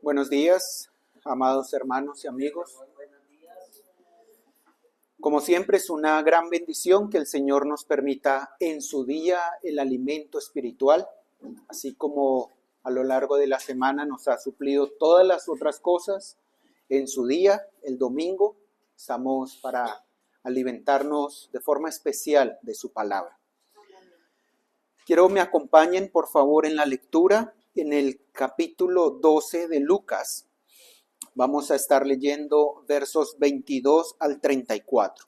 Buenos días, amados hermanos y amigos. Como siempre es una gran bendición que el Señor nos permita en su día el alimento espiritual, así como a lo largo de la semana nos ha suplido todas las otras cosas. En su día, el domingo, estamos para alimentarnos de forma especial de su palabra. Quiero que me acompañen por favor en la lectura en el capítulo 12 de Lucas. Vamos a estar leyendo versos 22 al 34.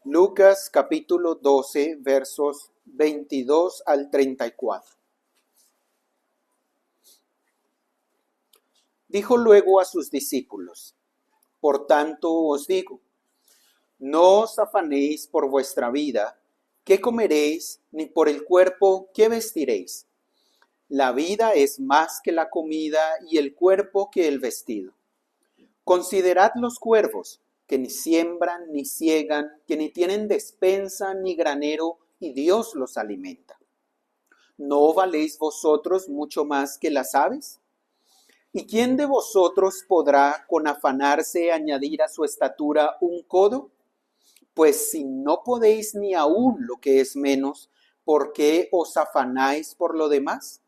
Lucas capítulo 12, versos 22 al 34. Dijo luego a sus discípulos: Por tanto os digo, no os afanéis por vuestra vida, qué comeréis, ni por el cuerpo, qué vestiréis. La vida es más que la comida y el cuerpo que el vestido. Considerad los cuervos, que ni siembran ni siegan, que ni tienen despensa ni granero, y Dios los alimenta. ¿No valéis vosotros mucho más que las aves? ¿Y quién de vosotros podrá con afanarse añadir a su estatura un codo? Pues si no podéis ni aún lo que es menos, ¿por qué os afanáis por lo demás?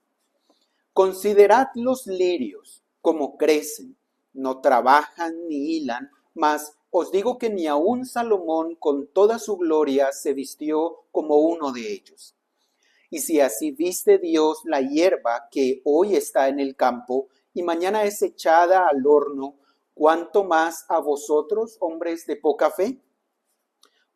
Considerad los lirios, como crecen, no trabajan ni hilan, mas os digo que ni aun Salomón con toda su gloria se vistió como uno de ellos. Y si así viste Dios la hierba que hoy está en el campo y mañana es echada al horno, ¿cuánto más a vosotros, hombres de poca fe?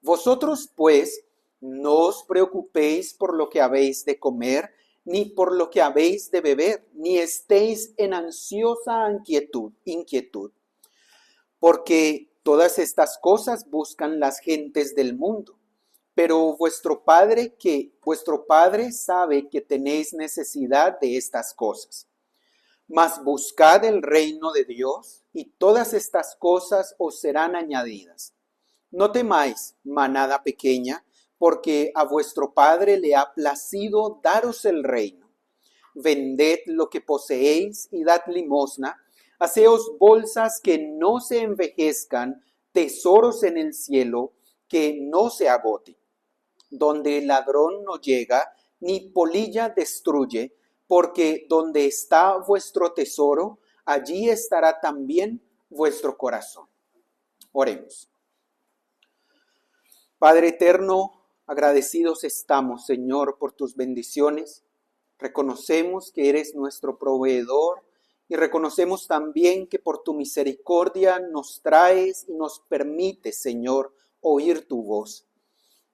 Vosotros, pues, no os preocupéis por lo que habéis de comer, ni por lo que habéis de beber, ni estéis en ansiosa inquietud, porque todas estas cosas buscan las gentes del mundo. Pero vuestro Padre sabe que tenéis necesidad de estas cosas. Mas buscad el reino de Dios, y todas estas cosas os serán añadidas. No temáis, manada pequeña, porque a vuestro Padre le ha placido daros el reino. Vended lo que poseéis y dad limosna. Haceos bolsas que no se envejezcan, tesoros en el cielo que no se agoten, donde el ladrón no llega, ni polilla destruye, porque donde está vuestro tesoro, allí estará también vuestro corazón. Oremos. Padre eterno, agradecidos estamos, Señor, por tus bendiciones. Reconocemos que eres nuestro proveedor y reconocemos también que por tu misericordia nos traes y nos permites, Señor, oír tu voz.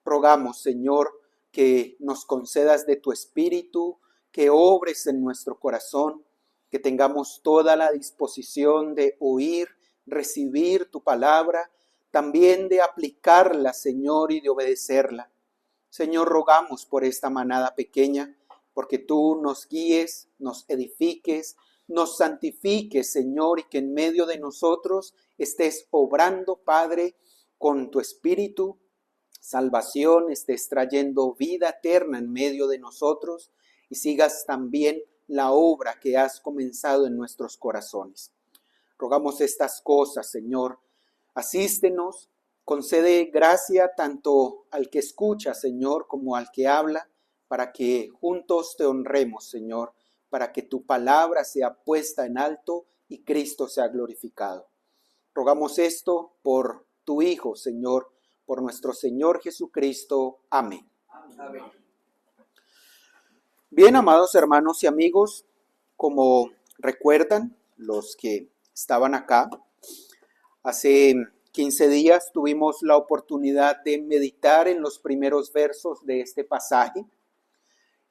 Rogamos, Señor, que nos concedas de tu espíritu, que obres en nuestro corazón, que tengamos toda la disposición de oír, recibir tu palabra, también de aplicarla, Señor, y de obedecerla. Señor, rogamos por esta manada pequeña, porque tú nos guíes, nos edifiques, nos santifiques, Señor, y que en medio de nosotros estés obrando, Padre, con tu espíritu, salvación, estés trayendo vida eterna en medio de nosotros y sigas también la obra que has comenzado en nuestros corazones. Rogamos estas cosas, Señor. Asístenos, concede gracia tanto al que escucha, Señor, como al que habla, para que juntos te honremos, Señor, para que tu palabra sea puesta en alto y Cristo sea glorificado. Rogamos esto por tu Hijo, Señor, por nuestro Señor Jesucristo. Amén. Amén. Bien, amados hermanos y amigos, como recuerdan los que estaban acá, hace 15 días tuvimos la oportunidad de meditar en los primeros versos de este pasaje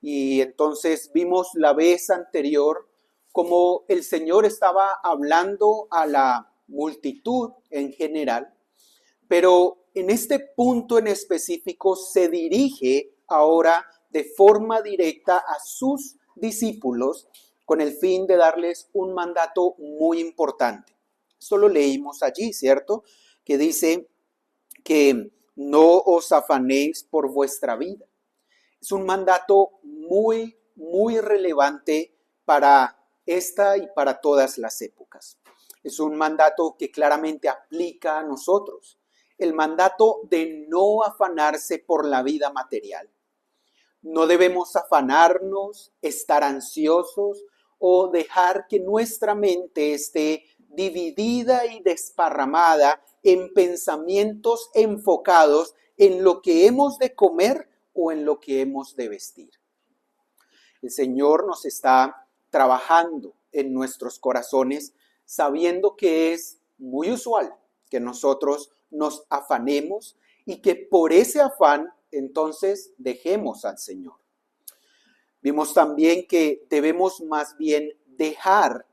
y entonces vimos la vez anterior como el Señor estaba hablando a la multitud en general, pero en este punto en específico se dirige ahora de forma directa a sus discípulos con el fin de darles un mandato muy importante. Esto lo leímos allí, ¿cierto? Que dice que no os afanéis por vuestra vida. Es un mandato muy, muy relevante para esta y para todas las épocas. Es un mandato que claramente aplica a nosotros. El mandato de no afanarse por la vida material. No debemos afanarnos, estar ansiosos o dejar que nuestra mente esté dividida y desparramada en pensamientos enfocados en lo que hemos de comer o en lo que hemos de vestir. El Señor nos está trabajando en nuestros corazones, sabiendo que es muy usual que nosotros nos afanemos y que por ese afán entonces dejemos al Señor. Vimos también que debemos más bien dejar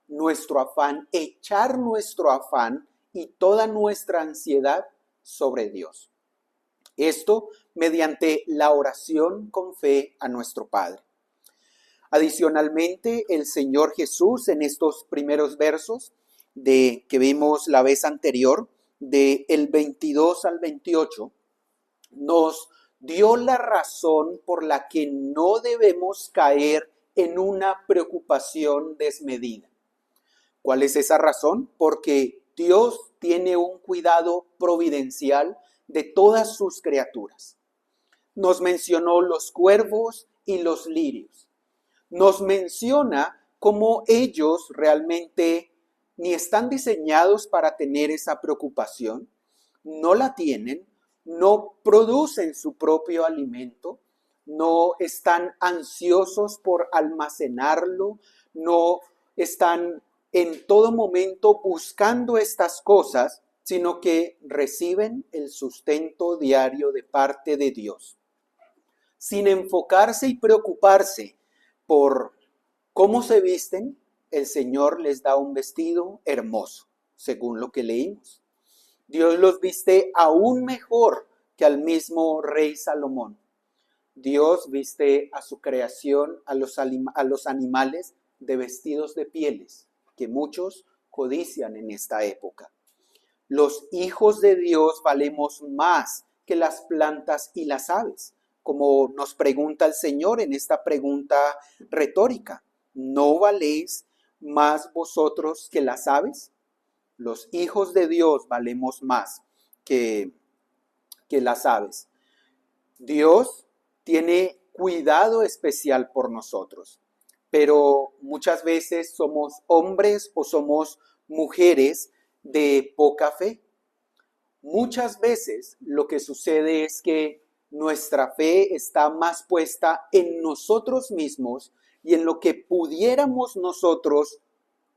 nuestro afán, echar nuestro afán y toda nuestra ansiedad sobre Dios. Esto mediante la oración con fe a nuestro Padre. Adicionalmente, el Señor Jesús en estos primeros versos que vimos la vez anterior, del 22 al 28, nos dio la razón por la que no debemos caer en una preocupación desmedida. ¿Cuál es esa razón? Porque Dios tiene un cuidado providencial de todas sus criaturas. Nos mencionó los cuervos y los lirios. Nos menciona cómo ellos realmente ni están diseñados para tener esa preocupación, no la tienen, no producen su propio alimento, no están ansiosos por almacenarlo, no están en todo momento buscando estas cosas, sino que reciben el sustento diario de parte de Dios. Sin enfocarse y preocuparse por cómo se visten, el Señor les da un vestido hermoso, según lo que leímos. Dios los viste aún mejor que al mismo rey Salomón. Dios viste a su creación, a los animales, de vestidos de pieles, que muchos codician en esta época. Los hijos de Dios valemos más que las plantas y las aves, como nos pregunta el Señor en esta pregunta retórica. ¿No valéis más vosotros que las aves? Los hijos de Dios valemos más que las aves. Dios tiene cuidado especial por nosotros, pero muchas veces somos hombres o somos mujeres de poca fe. Muchas veces lo que sucede es que nuestra fe está más puesta en nosotros mismos y en lo que pudiéramos nosotros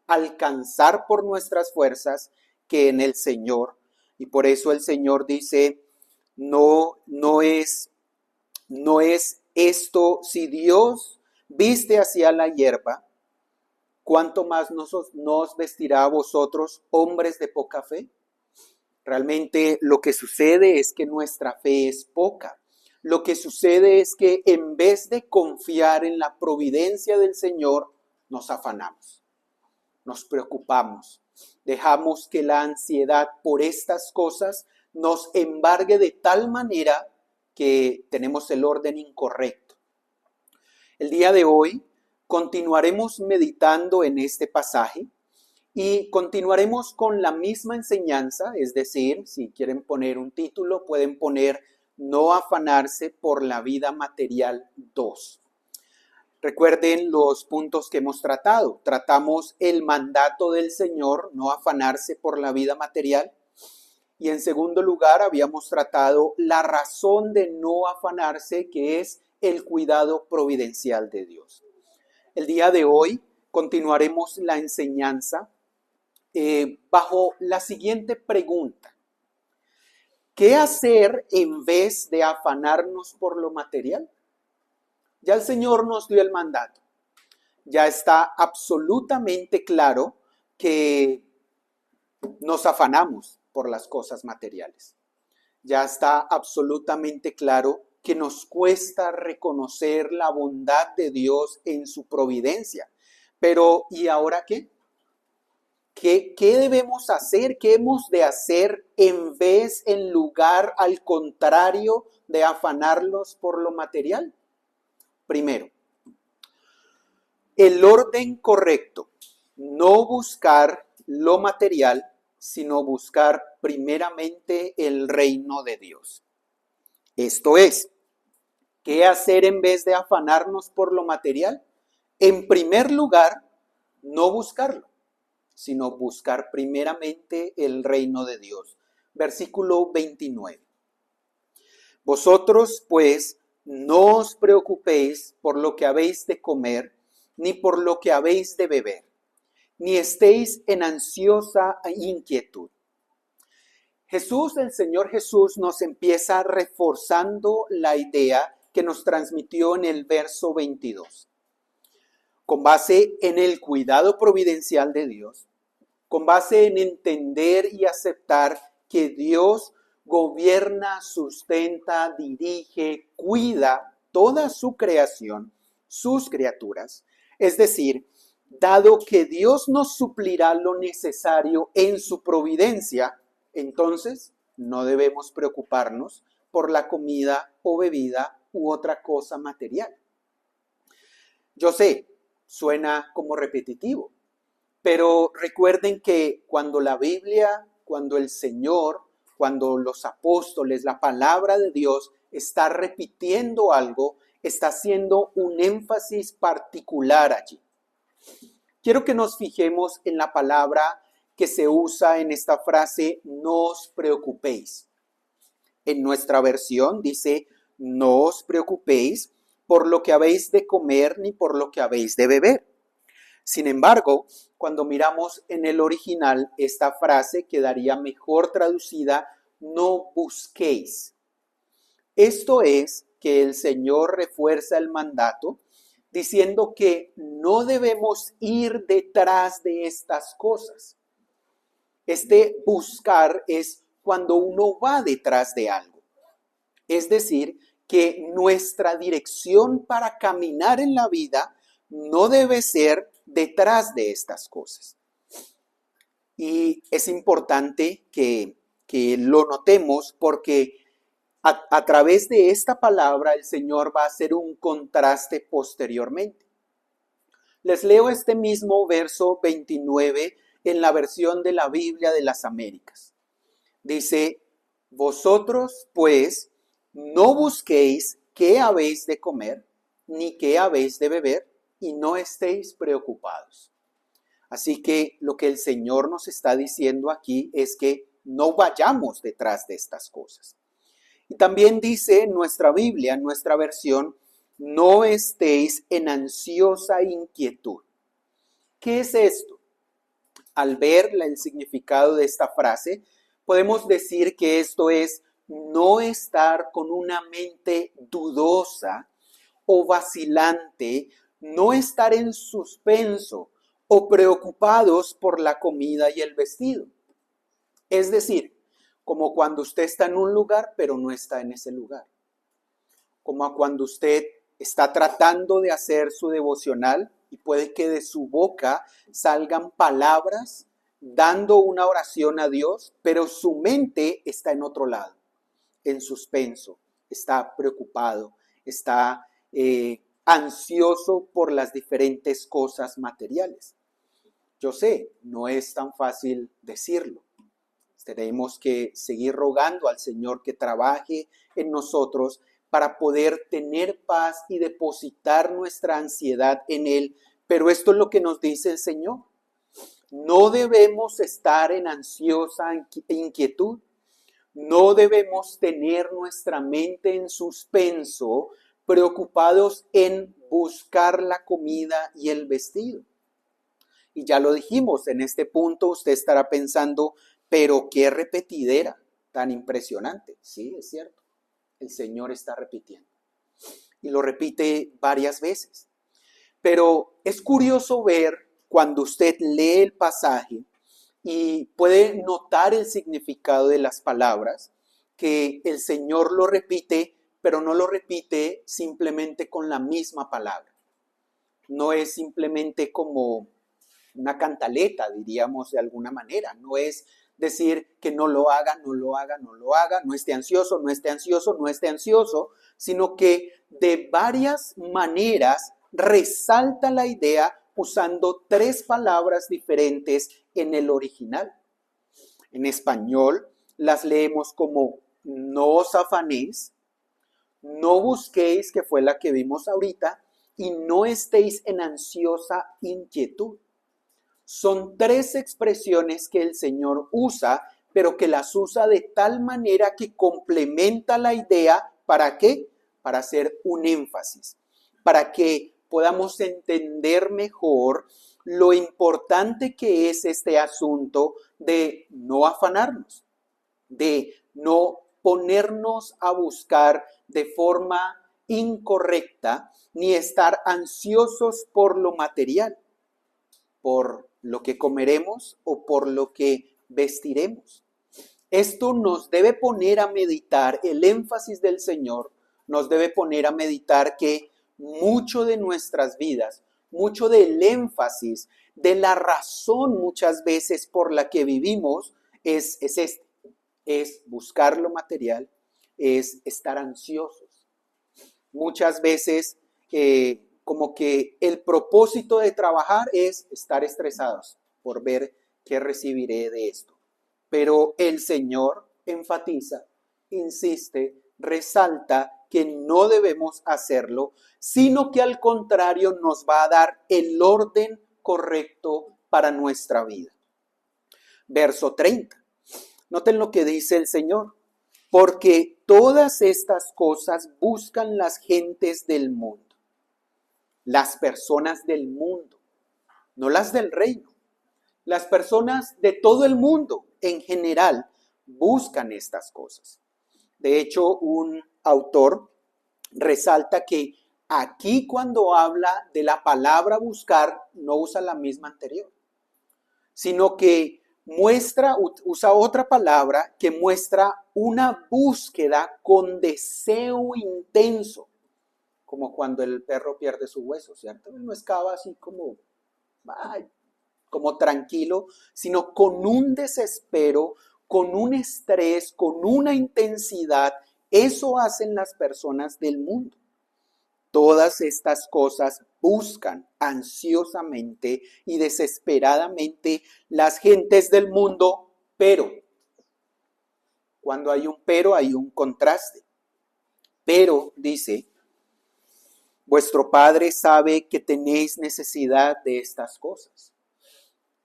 alcanzar por nuestras fuerzas que en el Señor. Y por eso el Señor dice, no es esto, si Dios viste hacia la hierba, ¿cuánto más nos vestirá a vosotros, hombres de poca fe? Realmente lo que sucede es que nuestra fe es poca. Lo que sucede es que en vez de confiar en la providencia del Señor, nos afanamos, nos preocupamos, dejamos que la ansiedad por estas cosas nos embargue de tal manera que tenemos el orden incorrecto. El día de hoy continuaremos meditando en este pasaje y continuaremos con la misma enseñanza, es decir, si quieren poner un título, pueden poner No afanarse por la vida material 2. Recuerden los puntos que hemos tratado. Tratamos el mandato del Señor, no afanarse por la vida material. Y en segundo lugar, habíamos tratado la razón de no afanarse, que es el cuidado providencial de Dios. El día de hoy continuaremos la enseñanza bajo la siguiente pregunta. ¿Qué hacer en vez de afanarnos por lo material? Ya el Señor nos dio el mandato. Ya está absolutamente claro que nos afanamos por las cosas materiales. Ya está absolutamente claro que nos cuesta reconocer la bondad de Dios en su providencia. Pero, ¿y ahora qué? ¿Qué debemos hacer? ¿Qué hemos de hacer en lugar, al contrario, de afanarlos por lo material? Primero, el orden correcto, no buscar lo material, sino buscar primeramente el reino de Dios. Esto es, ¿qué hacer en vez de afanarnos por lo material? En primer lugar, no buscarlo, sino buscar primeramente el reino de Dios. Versículo 29. Vosotros, pues, no os preocupéis por lo que habéis de comer, ni por lo que habéis de beber, ni estéis en ansiosa inquietud. El Señor Jesús, nos empieza reforzando la idea que nos transmitió en el verso 22. Con base en el cuidado providencial de Dios, con base en entender y aceptar que Dios gobierna, sustenta, dirige, cuida toda su creación, sus criaturas. Es decir, dado que Dios nos suplirá lo necesario en su providencia, entonces no debemos preocuparnos por la comida o bebida u otra cosa material. Yo sé, suena como repetitivo, pero recuerden que cuando la Biblia, cuando el Señor, cuando los apóstoles, la palabra de Dios está repitiendo algo, está haciendo un énfasis particular allí. Quiero que nos fijemos en la palabra que se usa en esta frase, no os preocupéis. En nuestra versión dice, no os preocupéis por lo que habéis de comer ni por lo que habéis de beber. Sin embargo, cuando miramos en el original, esta frase quedaría mejor traducida, no busquéis. Esto es que el Señor refuerza el mandato diciendo que no debemos ir detrás de estas cosas. Este buscar es cuando uno va detrás de algo. Es decir, que nuestra dirección para caminar en la vida no debe ser detrás de estas cosas. Y es importante que lo notemos porque a través de esta palabra el Señor va a hacer un contraste posteriormente. Les leo este mismo verso 29 en la versión de la Biblia de las Américas. Dice, vosotros pues no busquéis qué habéis de comer, ni qué habéis de beber, y no estéis preocupados. Así que lo que el Señor nos está diciendo aquí es que no vayamos detrás de estas cosas. Y también dice en nuestra Biblia, en nuestra versión, no estéis en ansiosa inquietud. ¿Qué es esto? Al ver el significado de esta frase, podemos decir que esto es no estar con una mente dudosa o vacilante, no estar en suspenso o preocupados por la comida y el vestido. Es decir, como cuando usted está en un lugar pero no está en ese lugar. Como cuando usted está tratando de hacer su devocional y puede que de su boca salgan palabras dando una oración a Dios, pero su mente está en otro lado, en suspenso, está preocupado, está ansioso por las diferentes cosas materiales. Yo sé, no es tan fácil decirlo. Tenemos que seguir rogando al Señor que trabaje en nosotros para poder tener paz y depositar nuestra ansiedad en Él. Pero esto es lo que nos dice el Señor. No debemos estar en ansiosa inquietud. No debemos tener nuestra mente en suspenso, preocupados en buscar la comida y el vestido. Y ya lo dijimos, en este punto usted estará pensando, pero qué repetidera tan impresionante. Sí, es cierto, el Señor está repitiendo. Y lo repite varias veces. Pero es curioso ver cuando usted lee el pasaje y puede notar el significado de las palabras, que el Señor lo repite, pero no lo repite simplemente con la misma palabra. No es simplemente como una cantaleta, diríamos de alguna manera. No es decir que no lo haga, no lo haga, no lo haga, no esté ansioso, no esté ansioso, no esté ansioso, sino que de varias maneras resalta la idea usando tres palabras diferentes en el original. En español las leemos como no os afanéis, no busquéis, que fue la que vimos ahorita, y no estéis en ansiosa inquietud. Son tres expresiones que el Señor usa, pero que las usa de tal manera que complementa la idea. ¿Para qué? Para hacer un énfasis, para que podamos entender mejor lo importante que es este asunto de no afanarnos, de no ponernos a buscar de forma incorrecta, ni estar ansiosos por lo material, por lo que comeremos o por lo que vestiremos. Esto nos debe poner a meditar, el énfasis del Señor nos debe poner a meditar que mucho de nuestras vidas, mucho del énfasis, de la razón muchas veces por la que vivimos es buscar lo material, es estar ansiosos. Muchas veces como que el propósito de trabajar es estar estresados por ver qué recibiré de esto. Pero el Señor enfatiza, insiste, resalta que no debemos hacerlo, sino que al contrario nos va a dar el orden correcto para nuestra vida. Verso 30. Noten lo que dice el Señor. Porque todas estas cosas buscan las gentes del mundo. Las personas del mundo, no las del reino. Las personas de todo el mundo en general buscan estas cosas. De hecho, un autor resalta que aquí cuando habla de la palabra buscar, no usa la misma anterior, sino que usa otra palabra que muestra una búsqueda con deseo intenso, como cuando el perro pierde su hueso, ¿cierto? No excava así como tranquilo, sino con un desespero, con un estrés, con una intensidad. Eso hacen las personas del mundo. Todas estas cosas buscan ansiosamente y desesperadamente las gentes del mundo, pero cuando hay un pero hay un contraste. Pero dice, vuestro Padre sabe que tenéis necesidad de estas cosas.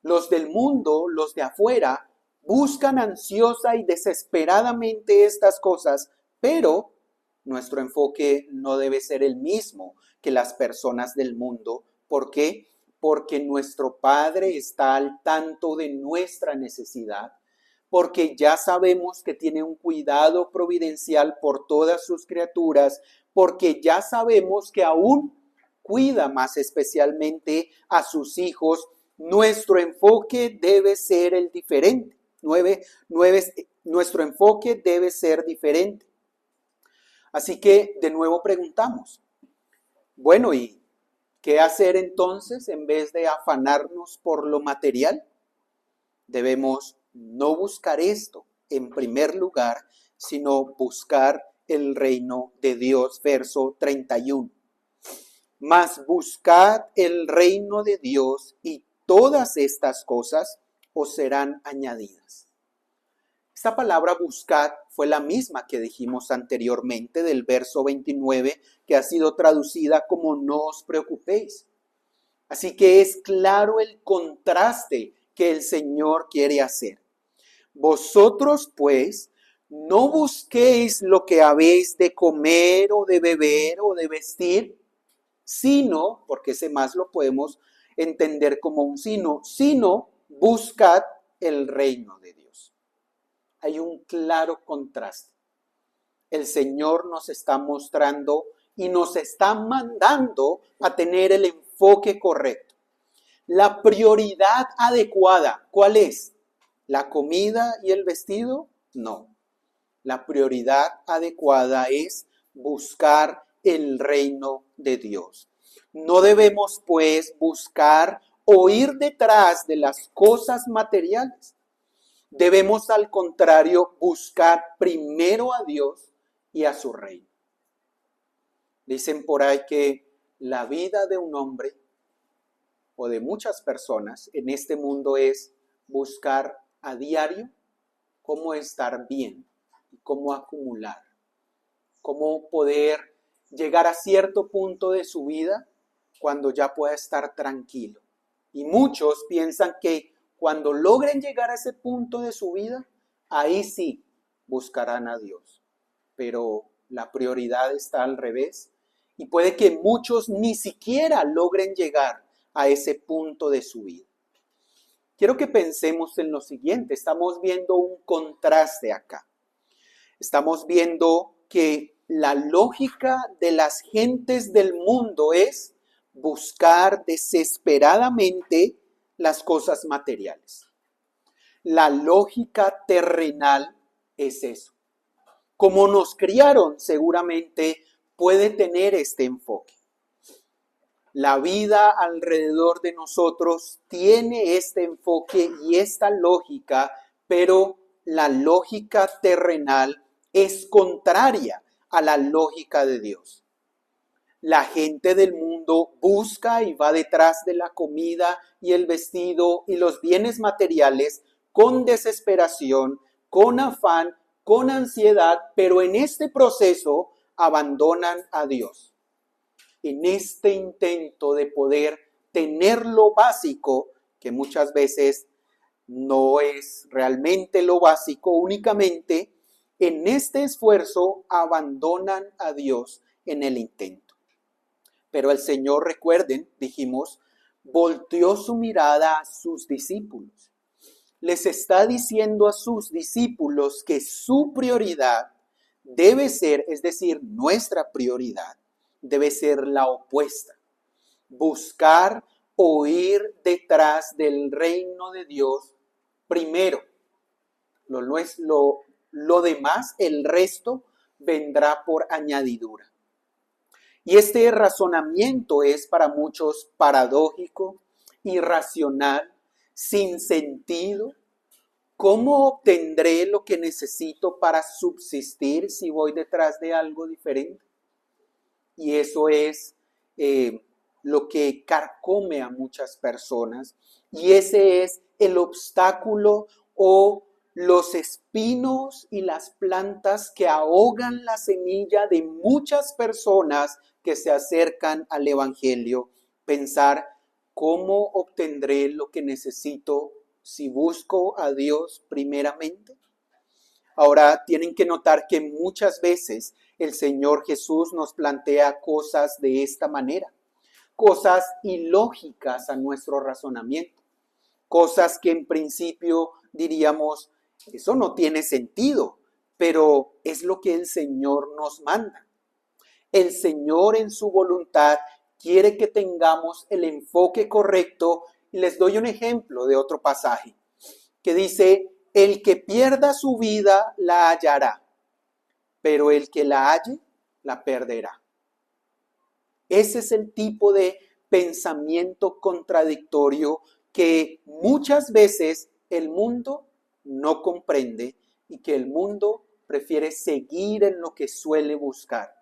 Los del mundo, los de afuera, buscan ansiosa y desesperadamente estas cosas, pero nuestro enfoque no debe ser el mismo que las personas del mundo. ¿Por qué? Porque nuestro Padre está al tanto de nuestra necesidad, porque ya sabemos que tiene un cuidado providencial por todas sus criaturas, porque ya sabemos que aún cuida más especialmente a sus hijos. Nuestro enfoque debe ser el diferente. Nuestro enfoque debe ser diferente. Así que de nuevo preguntamos, bueno, ¿y qué hacer entonces en vez de afanarnos por lo material? Debemos no buscar esto en primer lugar, sino buscar el reino de Dios. Verso 31. Mas buscad el reino de Dios y todas estas cosas os serán añadidas. Esta palabra buscad fue la misma que dijimos anteriormente del verso 29, que ha sido traducida como no os preocupéis. Así que es claro el contraste que el Señor quiere hacer. Vosotros pues no busquéis lo que habéis de comer o de beber o de vestir, sino, porque ese más lo podemos entender como un sino buscad el reino de Dios. Hay un claro contraste. El Señor nos está mostrando y nos está mandando a tener el enfoque correcto. La prioridad adecuada, ¿cuál es? ¿La comida y el vestido? No. La prioridad adecuada es buscar el reino de Dios. No debemos, pues, buscar o ir detrás de las cosas materiales. Debemos, al contrario, buscar primero a Dios y a su reino. Dicen por ahí que la vida de un hombre o de muchas personas en este mundo es buscar a diario cómo estar bien, cómo acumular, cómo poder llegar a cierto punto de su vida cuando ya pueda estar tranquilo. Y muchos piensan que cuando logren llegar a ese punto de su vida, ahí sí buscarán a Dios. Pero la prioridad está al revés y puede que muchos ni siquiera logren llegar a ese punto de su vida. Quiero que pensemos en lo siguiente. Estamos viendo un contraste acá. Estamos viendo que la lógica de las gentes del mundo es buscar desesperadamente las cosas materiales. La lógica terrenal es eso. Como nos criaron, seguramente puede tener este enfoque. La vida alrededor de nosotros tiene este enfoque y esta lógica, pero la lógica terrenal es contraria a la lógica de Dios. La gente del mundo busca y va detrás de la comida y el vestido y los bienes materiales con desesperación, con afán, con ansiedad, pero en este proceso abandonan a Dios. En este intento de poder tener lo básico, que muchas veces no es realmente lo básico, únicamente en este esfuerzo abandonan a Dios en el intento. Pero el Señor, recuerden, dijimos, volteó su mirada a sus discípulos. Les está diciendo a sus discípulos que su prioridad debe ser, es decir, nuestra prioridad, debe ser la opuesta. Buscar o ir detrás del reino de Dios primero. Lo demás, el resto, vendrá por añadidura. Y este razonamiento es para muchos paradójico, irracional, sin sentido. ¿Cómo obtendré lo que necesito para subsistir si voy detrás de algo diferente? Y eso es lo que carcome a muchas personas. Y ese es el obstáculo o los espinos y las plantas que ahogan la semilla de muchas personas que se acercan al Evangelio. Pensar, ¿cómo obtendré lo que necesito si busco a Dios primeramente? Ahora tienen que notar que muchas veces el Señor Jesús nos plantea cosas de esta manera, cosas ilógicas a nuestro razonamiento, cosas que en principio diríamos, eso no tiene sentido, pero es lo que el Señor nos manda. El Señor en su voluntad quiere que tengamos el enfoque correcto y les doy un ejemplo de otro pasaje que dice, el que pierda su vida la hallará, pero el que la halle la perderá. Ese es el tipo de pensamiento contradictorio que muchas veces el mundo no comprende y que el mundo prefiere seguir en lo que suele buscar.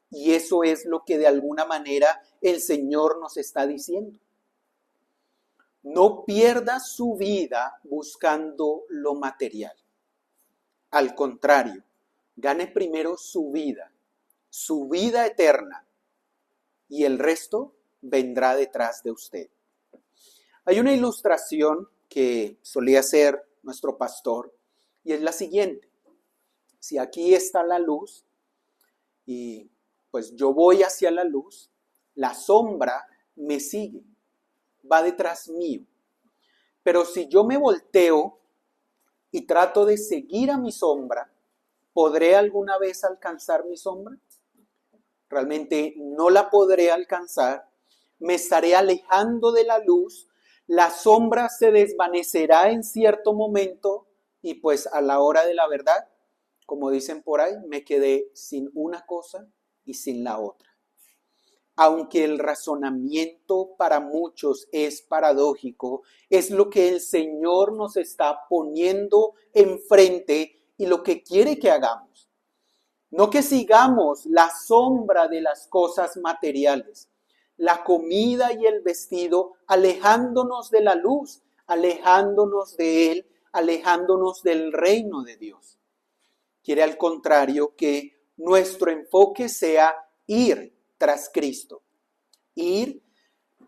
Y eso es lo que de alguna manera el Señor nos está diciendo. No pierda su vida buscando lo material. Al contrario, gane primero su vida eterna, y el resto vendrá detrás de usted. Hay una ilustración que solía hacer nuestro pastor y es la siguiente. Si aquí está la luz y pues yo voy hacia la luz, la sombra me sigue, va detrás mío. Pero si yo me volteo y trato de seguir a mi sombra, ¿podré alguna vez alcanzar mi sombra? Realmente no la podré alcanzar, me estaré alejando de la luz, la sombra se desvanecerá en cierto momento y pues a la hora de la verdad, como dicen por ahí, me quedé sin una cosa y sin la otra. aunque el razonamiento para muchos es paradójico, es lo que el Señor nos está poniendo enfrente y lo que quiere que hagamos. No que sigamos la sombra de las cosas materiales, la comida y el vestido, alejándonos de la luz, alejándonos de Él, alejándonos del reino de Dios. Quiere al contrario que nuestro enfoque sea ir tras Cristo, ir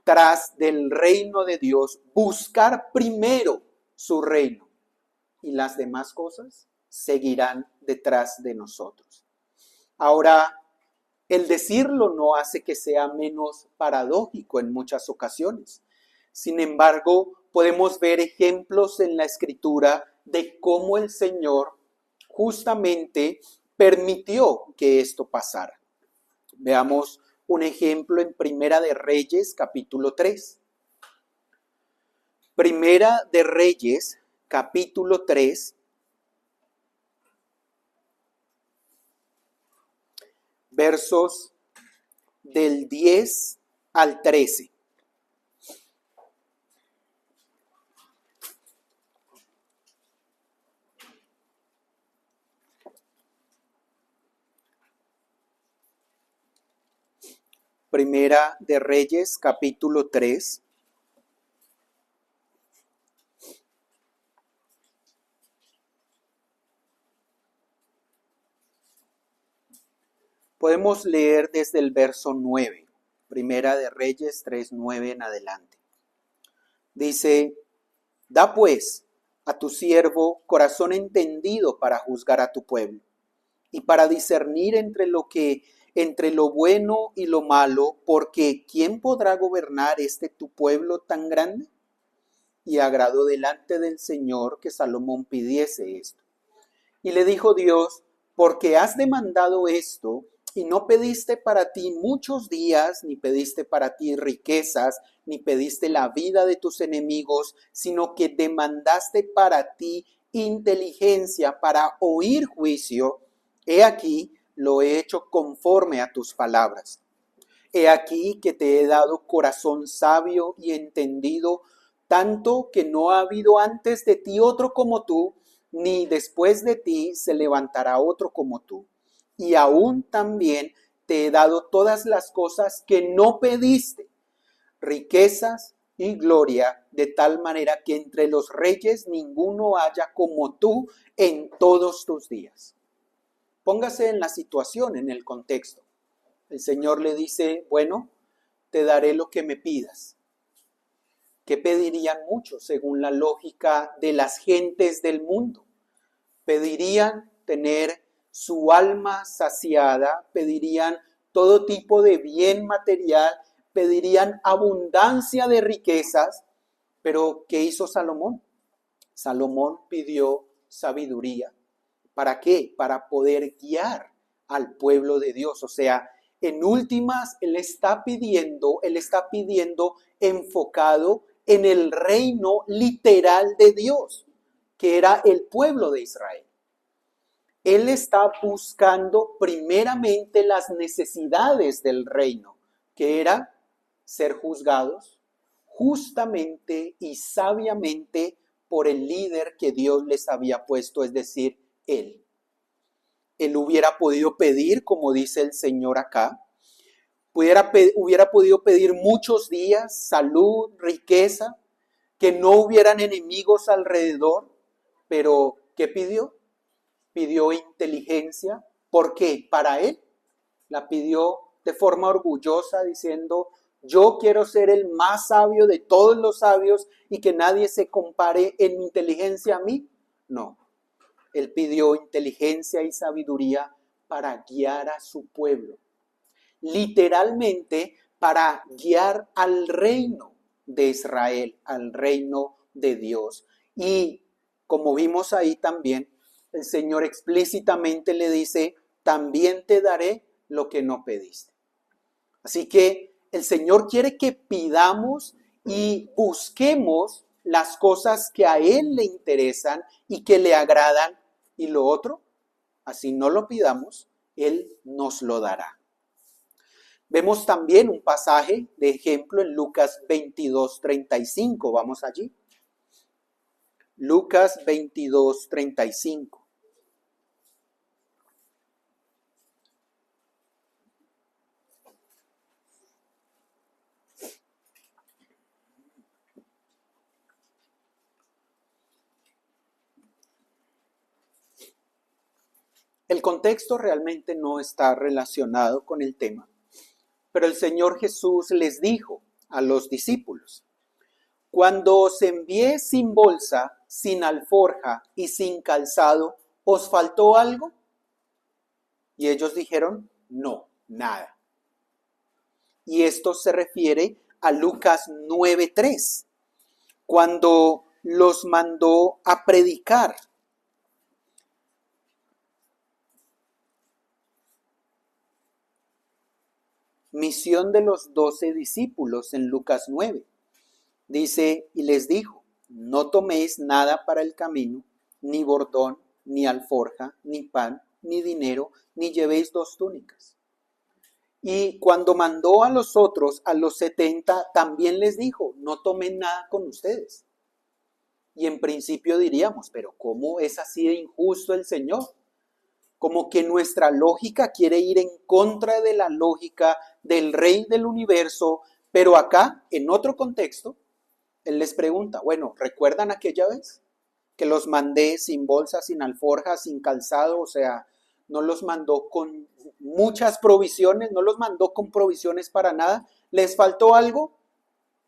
tras del reino de Dios, buscar primero su reino y las demás cosas seguirán detrás de nosotros. Ahora, el decirlo no hace que sea menos paradójico en muchas ocasiones. Sin embargo, podemos ver ejemplos en la Escritura de cómo el Señor justamente permitió que esto pasara. Veamos un ejemplo en Primera de Reyes, capítulo 3. Primera de Reyes, capítulo 3, versos del 10 al 13. Primera de Reyes, capítulo 3. Podemos leer desde el verso 9. Primera de Reyes 3:9 en adelante. Dice: Da pues a tu siervo corazón entendido para juzgar a tu pueblo y para discernir entre lo bueno y lo malo, porque ¿quién podrá gobernar tu pueblo tan grande? Y agradó delante del Señor que Salomón pidiese esto. Y le dijo Dios: porque has demandado esto, y no pediste para ti muchos días, ni pediste para ti riquezas, ni pediste la vida de tus enemigos, sino que demandaste para ti inteligencia para oír juicio, he aquí, lo he hecho conforme a tus palabras. He aquí que te he dado corazón sabio y entendido, tanto que no ha habido antes de ti otro como tú, ni después de ti se levantará otro como tú. Y aún también te he dado todas las cosas que no pediste, riquezas y gloria, de tal manera que entre los reyes ninguno haya como tú en todos tus días. Póngase en la situación, en el contexto. El Señor le dice: bueno, te daré lo que me pidas. ¿Qué pedirían muchos según la lógica de las gentes del mundo? Pedirían tener su alma saciada, pedirían todo tipo de bien material, pedirían abundancia de riquezas. Pero ¿qué hizo Salomón? Salomón pidió sabiduría. ¿Para qué? Para poder guiar al pueblo de Dios. O sea, en últimas, él está pidiendo enfocado en el reino literal de Dios, que era el pueblo de Israel. Él está buscando primeramente las necesidades del reino, que era ser juzgados justamente y sabiamente por el líder que Dios les había puesto, es decir, él. Él hubiera podido pedir, como dice el Señor acá, hubiera podido pedir muchos días, salud, riqueza, que no hubieran enemigos alrededor, pero ¿qué pidió? Pidió inteligencia. ¿Por qué? Para él la pidió de forma orgullosa, diciendo: yo quiero ser el más sabio de todos los sabios y que nadie se compare en mi inteligencia a mí. No, él pidió inteligencia y sabiduría para guiar a su pueblo, literalmente para guiar al reino de Israel, al reino de Dios. Y como vimos ahí también, el Señor explícitamente le dice: también te daré lo que no pediste. Así que el Señor quiere que pidamos y busquemos las cosas que a Él le interesan y que le agradan, y lo otro, así no lo pidamos, Él nos lo dará. Vemos también un pasaje de ejemplo en Lucas 22:35. Vamos allí. Lucas 22:35. El contexto realmente no está relacionado con el tema, pero el Señor Jesús les dijo a los discípulos: cuando os envié sin bolsa, sin alforja y sin calzado, ¿os faltó algo? Y ellos dijeron: no, nada. Y esto se refiere a Lucas 9:3, cuando los mandó a predicar. Misión de los 12 discípulos en Lucas 9. Dice, y les dijo: no toméis nada para el camino, ni bordón, ni alforja, ni pan, ni dinero, ni llevéis 2 túnicas. Y cuando mandó a los otros, a los 70, también les dijo: no tomen nada con ustedes. Y en principio diríamos, pero ¿cómo es así de injusto el Señor? Como que nuestra lógica quiere ir en contra de la lógica del Rey del universo, pero acá, en otro contexto, Él les pregunta, bueno, ¿recuerdan aquella vez que los mandé sin bolsa, sin alforja, sin calzado? O sea, no los mandó con muchas provisiones, no los mandó con provisiones para nada. ¿Les faltó algo?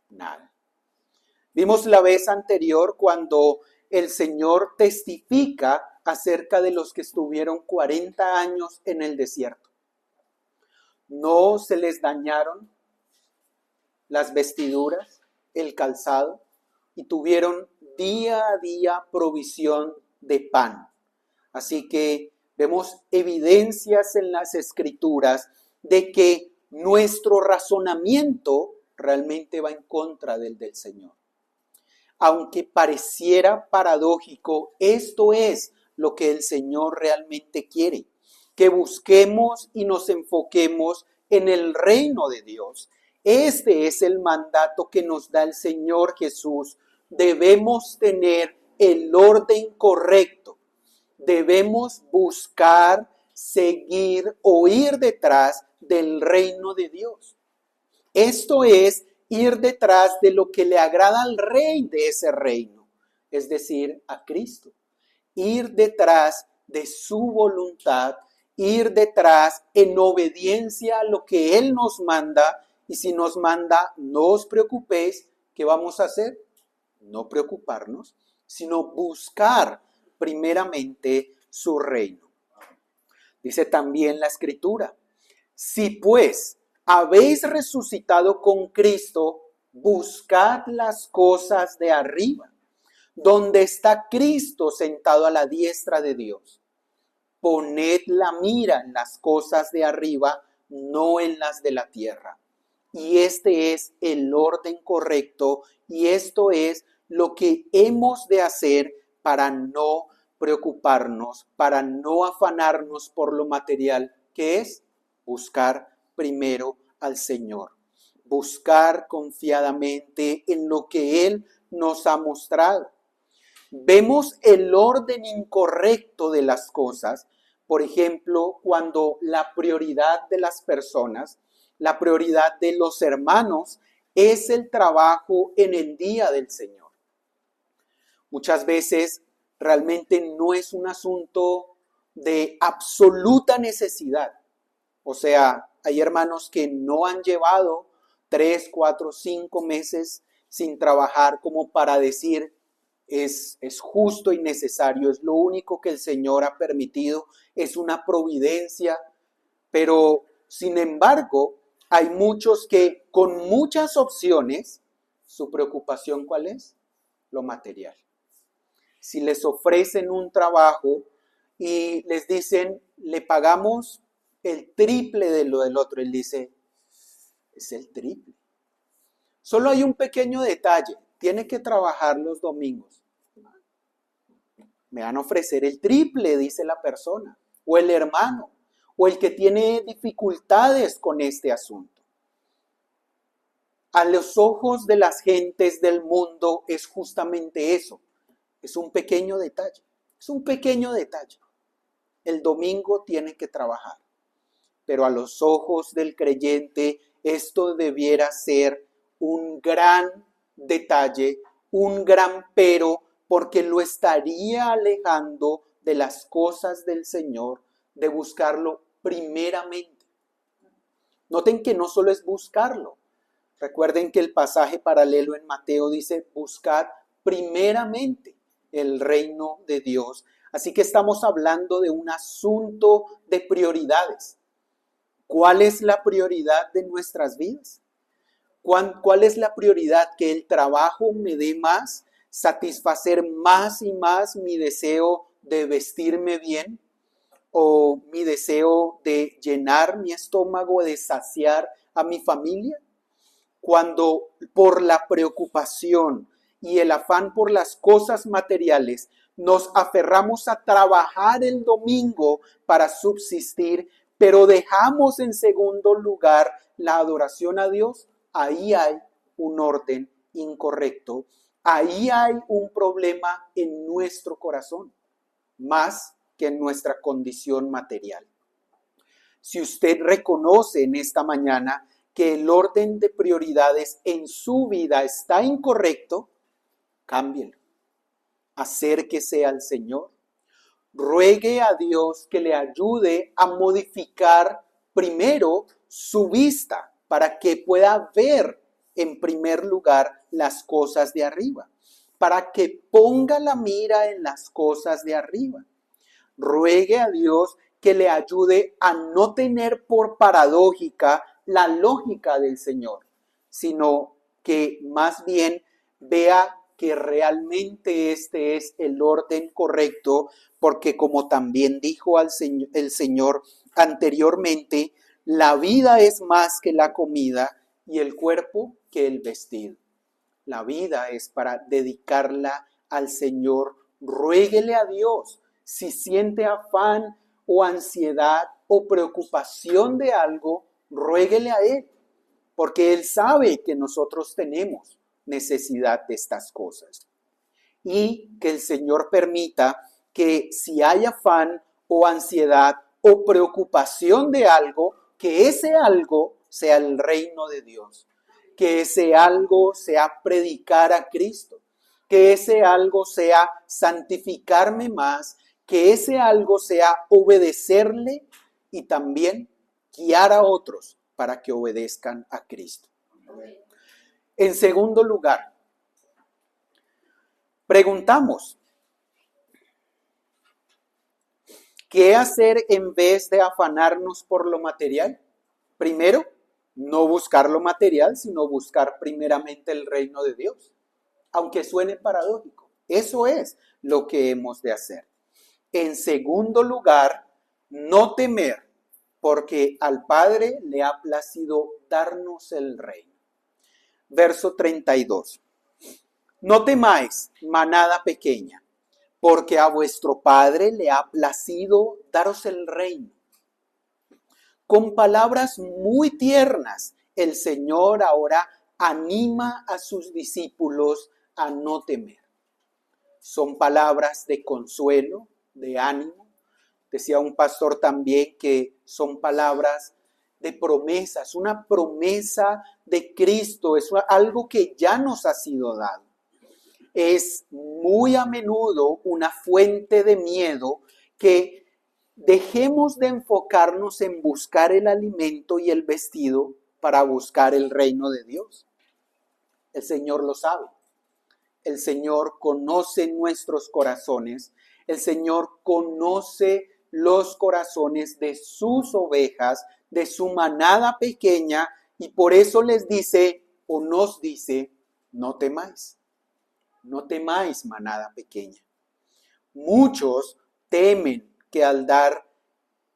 Nada. Vimos la vez anterior cuando el Señor testifica acerca de los que estuvieron 40 años en el desierto. No se les dañaron las vestiduras, el calzado, y tuvieron día a día provisión de pan. Así que vemos evidencias en las Escrituras de que nuestro razonamiento realmente va en contra del Señor. Aunque pareciera paradójico, esto es lo que el Señor realmente quiere, que busquemos y nos enfoquemos en el reino de Dios. Este es el mandato que nos da el Señor Jesús. Debemos tener el orden correcto. Debemos buscar, seguir o ir detrás del reino de Dios. Esto es ir detrás de lo que le agrada al rey de ese reino, es decir, a Cristo. Ir detrás de su voluntad, ir detrás en obediencia a lo que Él nos manda. Y si nos manda, no os preocupéis, ¿qué vamos a hacer? No preocuparnos, sino buscar primeramente su reino. Dice también la Escritura, si pues habéis resucitado con Cristo, buscad las cosas de arriba, donde está Cristo sentado a la diestra de Dios. Poned la mira en las cosas de arriba, no en las de la tierra. Y este es el orden correcto, y esto es lo que hemos de hacer para no preocuparnos, para no afanarnos por lo material, que es buscar primero al Señor, buscar confiadamente en lo que Él nos ha mostrado. Vemos el orden incorrecto de las cosas, por ejemplo, cuando la prioridad de las personas, la prioridad de los hermanos, es el trabajo en el día del Señor. Muchas veces realmente no es un asunto de absoluta necesidad. O sea, hay hermanos que no han llevado 3, 4, 5 meses sin trabajar como para decir es justo y necesario, es lo único que el Señor ha permitido, es una providencia, pero sin embargo hay muchos que con muchas opciones, su preocupación ¿cuál es? Lo material. Si les ofrecen un trabajo y les dicen, le pagamos el triple de lo del otro, él dice, es el triple. Solo hay un pequeño detalle, tiene que trabajar los domingos. Me van a ofrecer el triple, dice la persona, o el hermano, o el que tiene dificultades con este asunto. A los ojos de las gentes del mundo es justamente eso. Es un pequeño detalle. Es un pequeño detalle. El domingo tiene que trabajar. Pero a los ojos del creyente esto debiera ser un gran detalle, un gran pero, porque lo estaría alejando de las cosas del Señor, de buscarlo primeramente. Noten que no solo es buscarlo. Recuerden que el pasaje paralelo en Mateo dice, buscad primeramente el reino de Dios. Así que estamos hablando de un asunto de prioridades. ¿Cuál es la prioridad de nuestras vidas? ¿Cuál es la prioridad? Que el trabajo me dé más, satisfacer más y más mi deseo de vestirme bien, o mi deseo de llenar mi estómago, de saciar a mi familia. Cuando por la preocupación y el afán por las cosas materiales nos aferramos a trabajar el domingo para subsistir, pero dejamos en segundo lugar la adoración a Dios, ahí hay un orden incorrecto, ahí hay un problema en nuestro corazón, más que en nuestra condición material. Si usted reconoce en esta mañana que el orden de prioridades en su vida está incorrecto, cámbielo. Acérquese al Señor. Ruegue a Dios que le ayude a modificar primero su vista para que pueda ver en primer lugar las cosas de arriba, para que ponga la mira en las cosas de arriba. Ruegue a Dios que le ayude a no tener por paradójica la lógica del Señor, sino que más bien vea que realmente este es el orden correcto, porque como también dijo el Señor anteriormente, la vida es más que la comida y el cuerpo que el vestido. La vida es para dedicarla al Señor. Ruéguele a Dios. Si siente afán o ansiedad o preocupación de algo, ruéguele a Él, porque Él sabe que nosotros tenemos necesidad de estas cosas. Y que el Señor permita que si hay afán o ansiedad o preocupación de algo, que ese algo sea el reino de Dios, que ese algo sea predicar a Cristo, que ese algo sea santificarme más, que ese algo sea obedecerle y también guiar a otros para que obedezcan a Cristo. En segundo lugar, preguntamos, ¿qué hacer en vez de afanarnos por lo material? Primero, no buscar lo material, sino buscar primeramente el reino de Dios. Aunque suene paradójico, eso es lo que hemos de hacer. En segundo lugar, no temer, porque al Padre le ha placido darnos el reino. Verso 32. No temáis, manada pequeña, porque a vuestro Padre le ha placido daros el reino. Con palabras muy tiernas, el Señor ahora anima a sus discípulos a no temer. Son palabras de consuelo, de ánimo. Decía un pastor también que son palabras de promesas, una promesa de Cristo, es algo que ya nos ha sido dado. Es muy a menudo una fuente de miedo que dejemos de enfocarnos en buscar el alimento y el vestido para buscar el reino de Dios. El Señor lo sabe. El Señor conoce nuestros corazones. El Señor conoce los corazones de sus ovejas, de su manada pequeña, y por eso les dice o nos dice, no temáis. No temáis, manada pequeña. Muchos temen que al dar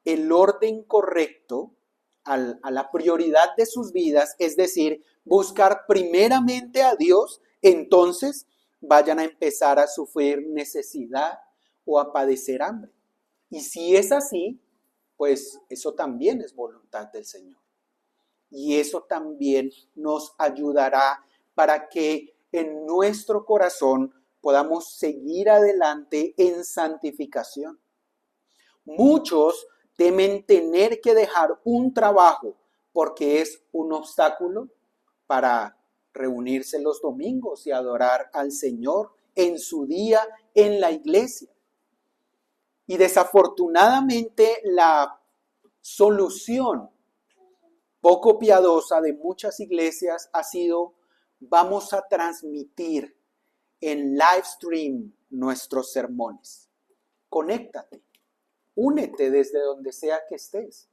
el orden correcto a la prioridad de sus vidas, es decir, buscar primeramente a Dios, entonces vayan a empezar a sufrir necesidad o a padecer hambre. Y si es así, pues eso también es voluntad del Señor. Y eso también nos ayudará para que en nuestro corazón podamos seguir adelante en santificación. Muchos temen tener que dejar un trabajo porque es un obstáculo para reunirse los domingos y adorar al Señor en su día en la iglesia. Y desafortunadamente la solución poco piadosa de muchas iglesias ha sido: vamos a transmitir en live stream nuestros sermones. Conéctate, únete desde donde sea que estés.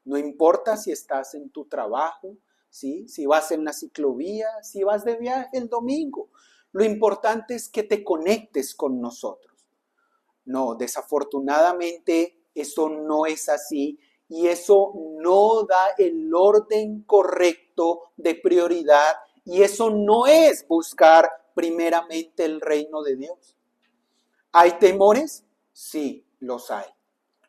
No importa si estás en tu trabajo, ¿sí? Si vas en la ciclovía, si vas de viaje el domingo. Lo importante es que te conectes con nosotros. No, desafortunadamente eso no es así y eso no da el orden correcto de prioridad y eso no es buscar primeramente el reino de Dios. ¿Hay temores? Sí, los hay.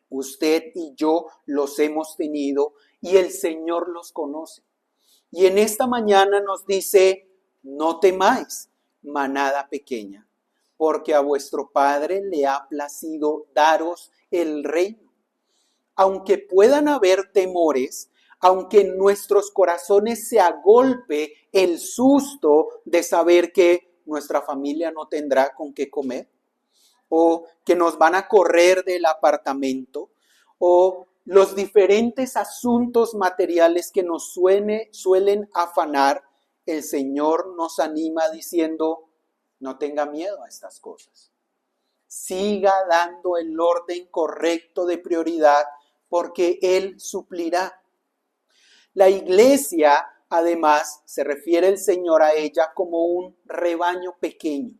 Usted y yo los hemos tenido y el Señor los conoce. Y en esta mañana nos dice: no temáis, manada pequeña, porque a vuestro Padre le ha placido daros el reino. Aunque puedan haber temores, aunque en nuestros corazones se agolpe el susto de saber que nuestra familia no tendrá con qué comer, o que nos van a correr del apartamento, o los diferentes asuntos materiales que nos suelen afanar, el Señor nos anima diciendo: no tenga miedo a estas cosas. Siga dando el orden correcto de prioridad porque Él suplirá. La iglesia, además, se refiere el Señor a ella como un rebaño pequeño.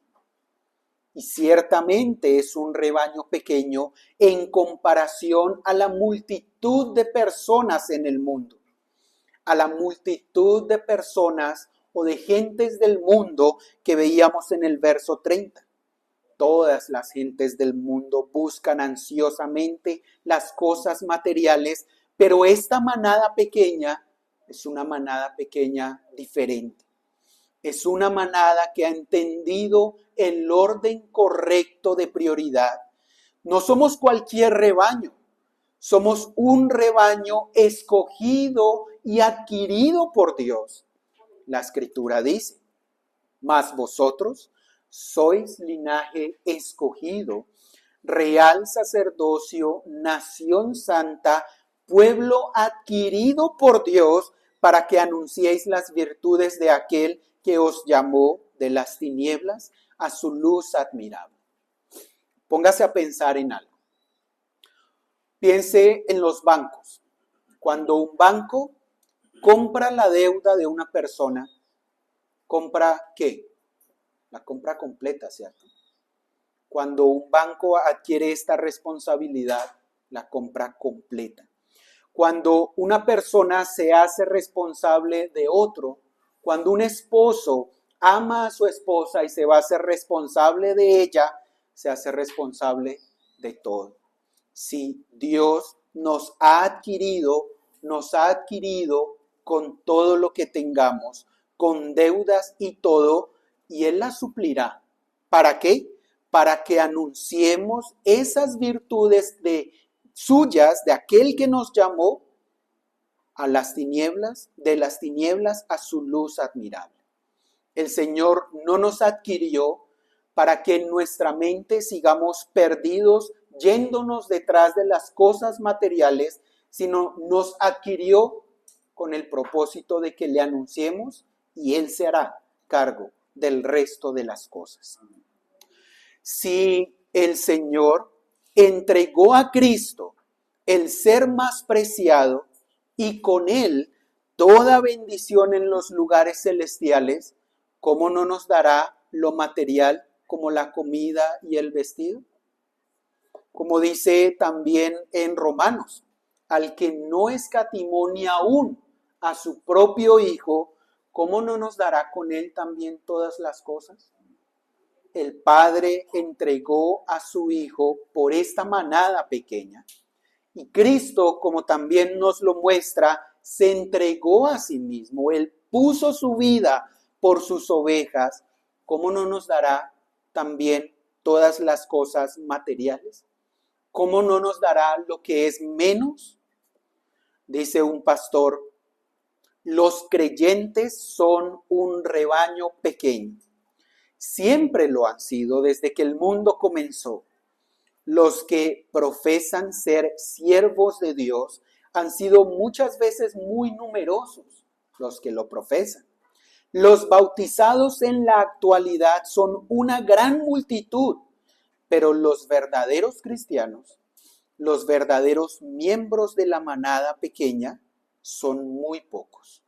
Y ciertamente es un rebaño pequeño en comparación a la multitud de personas en el mundo. A la multitud de personas o de gentes del mundo que veíamos en el verso 30. Todas las gentes del mundo buscan ansiosamente las cosas materiales, pero esta manada pequeña es una manada pequeña diferente. Es una manada que ha entendido el orden correcto de prioridad. No somos cualquier rebaño, somos un rebaño escogido y adquirido por Dios. La Escritura dice: mas vosotros sois linaje escogido, real sacerdocio, nación santa, pueblo adquirido por Dios, para que anunciéis las virtudes de aquel que os llamó de las tinieblas a su luz admirable. Póngase a pensar en algo. Piense en los bancos. Cuando un banco compra la deuda de una persona, ¿compra qué? La compra completa, ¿cierto? Cuando un banco adquiere esta responsabilidad, la compra completa. Cuando una persona se hace responsable de otro, cuando un esposo ama a su esposa y se va a hacer responsable de ella, se hace responsable de todo. Si Dios nos ha adquirido con todo lo que tengamos, con deudas y todo, y Él las suplirá. ¿Para qué? Para que anunciemos esas virtudes suyas, de aquel que nos llamó a las tinieblas, de las tinieblas a su luz admirable. El Señor no nos adquirió para que en nuestra mente sigamos perdidos, yéndonos detrás de las cosas materiales, sino nos adquirió con el propósito de que le anunciemos y Él se hará cargo del resto de las cosas. Si el Señor entregó a Cristo, el ser más preciado, y con Él toda bendición en los lugares celestiales, ¿cómo no nos dará lo material como la comida y el vestido? Como dice también en Romanos: al que no escatimó ni aún a su propio Hijo, ¿cómo no nos dará con Él también todas las cosas? El Padre entregó a su Hijo por esta manada pequeña. Y Cristo, como también nos lo muestra, se entregó a sí mismo. Él puso su vida por sus ovejas. ¿Cómo no nos dará también todas las cosas materiales? ¿Cómo no nos dará lo que es menos? Dice un pastor, los creyentes son un rebaño pequeño. Siempre lo han sido desde que el mundo comenzó. Los que profesan ser siervos de Dios han sido muchas veces muy numerosos, los que lo profesan. Los bautizados en la actualidad son una gran multitud, pero los verdaderos cristianos, los verdaderos miembros de la manada pequeña, son muy pocos.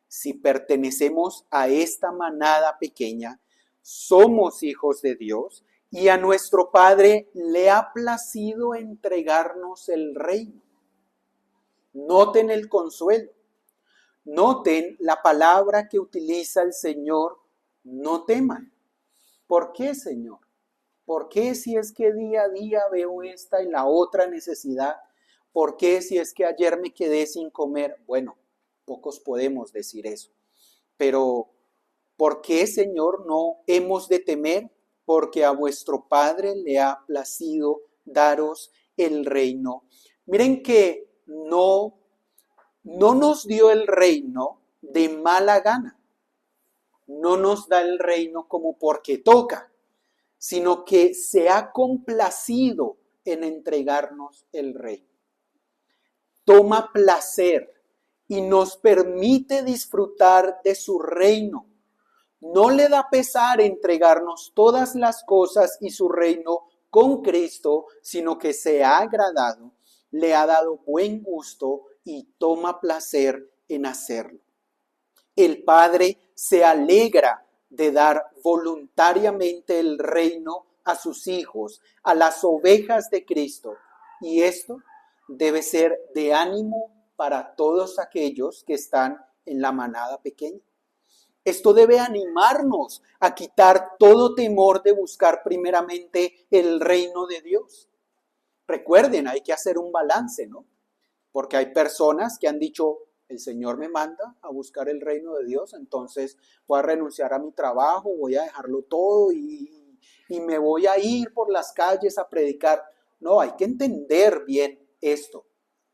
Si pertenecemos a esta manada pequeña, somos hijos de Dios y a nuestro Padre le ha placido entregarnos el reino. Noten el consuelo. Noten la palabra que utiliza el Señor, no teman. ¿Por qué, Señor? ¿Por qué si es que día a día veo esta y la otra necesidad? ¿Por qué si es que ayer me quedé sin comer? Bueno, pocos podemos decir eso. Pero, ¿por qué, Señor, no hemos de temer? Porque a vuestro Padre le ha placido daros el reino. Miren que no nos dio el reino de mala gana. No nos da el reino como porque toca, sino que se ha complacido en entregarnos el reino. Toma placer y nos permite disfrutar de su reino. No le da pesar entregarnos todas las cosas y su reino con Cristo, sino que se ha agradado, le ha dado buen gusto y toma placer en hacerlo. El Padre se alegra de dar voluntariamente el reino a sus hijos, a las ovejas de Cristo. Y esto debe ser de ánimo para todos aquellos que están en la manada pequeña. Esto debe animarnos a quitar todo temor de buscar primeramente el reino de Dios. Recuerden, hay que hacer un balance, ¿no? Porque hay personas que han dicho, el Señor me manda a buscar el reino de Dios, entonces voy a renunciar a mi trabajo, voy a dejarlo todo y me voy a ir por las calles a predicar. No, hay que entender bien esto.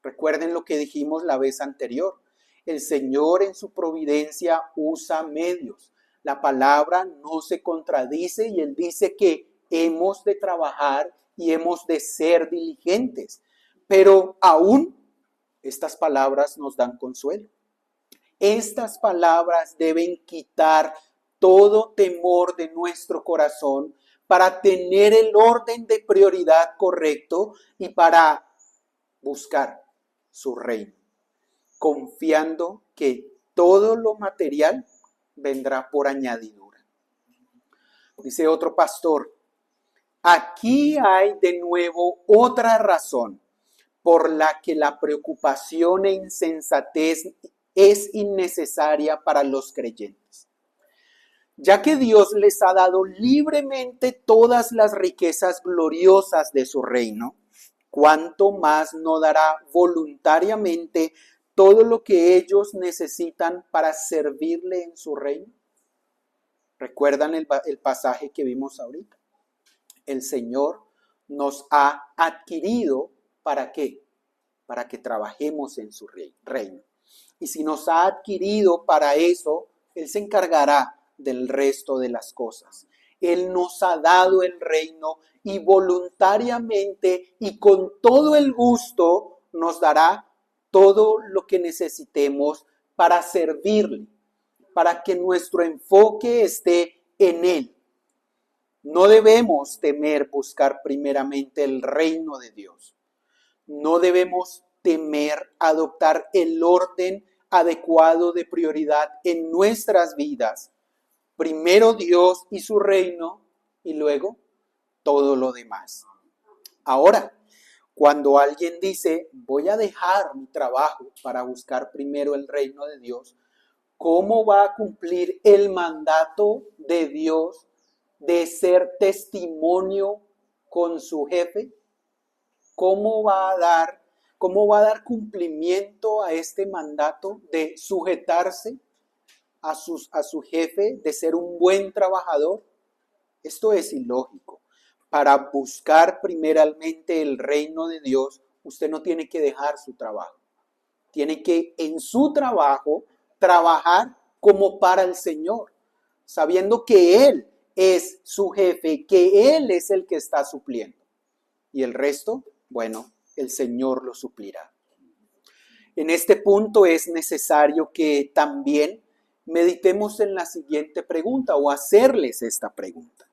Recuerden lo que dijimos la vez anterior. El Señor en su providencia usa medios. La palabra no se contradice y Él dice que hemos de trabajar y hemos de ser diligentes. Pero aún estas palabras nos dan consuelo. Estas palabras deben quitar todo temor de nuestro corazón para tener el orden de prioridad correcto y para buscar su reino, confiando que todo lo material vendrá por añadidura. Dice otro pastor, aquí hay de nuevo otra razón por la que la preocupación e insensatez es innecesaria para los creyentes. Ya que Dios les ha dado libremente todas las riquezas gloriosas de su reino, ¿cuánto más no dará voluntariamente todo lo que ellos necesitan para servirle en su reino? ¿Recuerdan el pasaje que vimos ahorita? El Señor nos ha adquirido, ¿para qué? Para que trabajemos en su reino. Y si nos ha adquirido para eso, Él se encargará del resto de las cosas. Él nos ha dado el reino y voluntariamente y con todo el gusto nos dará todo lo que necesitemos para servirle, para que nuestro enfoque esté en Él. No debemos temer buscar primeramente el reino de Dios. No debemos temer adoptar el orden adecuado de prioridad en nuestras vidas. Primero Dios y su reino y luego todo lo demás. Ahora, cuando alguien dice, voy a dejar mi trabajo para buscar primero el reino de Dios, ¿cómo va a cumplir el mandato de Dios de ser testimonio con su jefe? cómo va a dar cumplimiento a este mandato de sujetarse a su jefe, de ser un buen trabajador? Esto es ilógico. Para buscar primeramente el reino de Dios, usted no tiene que dejar su trabajo. Tiene que en su trabajo trabajar como para el Señor, sabiendo que Él es su jefe, que Él es el que está supliendo. Y el resto, bueno, el Señor lo suplirá. En este punto es necesario que también meditemos en la siguiente pregunta o hacerles esta pregunta.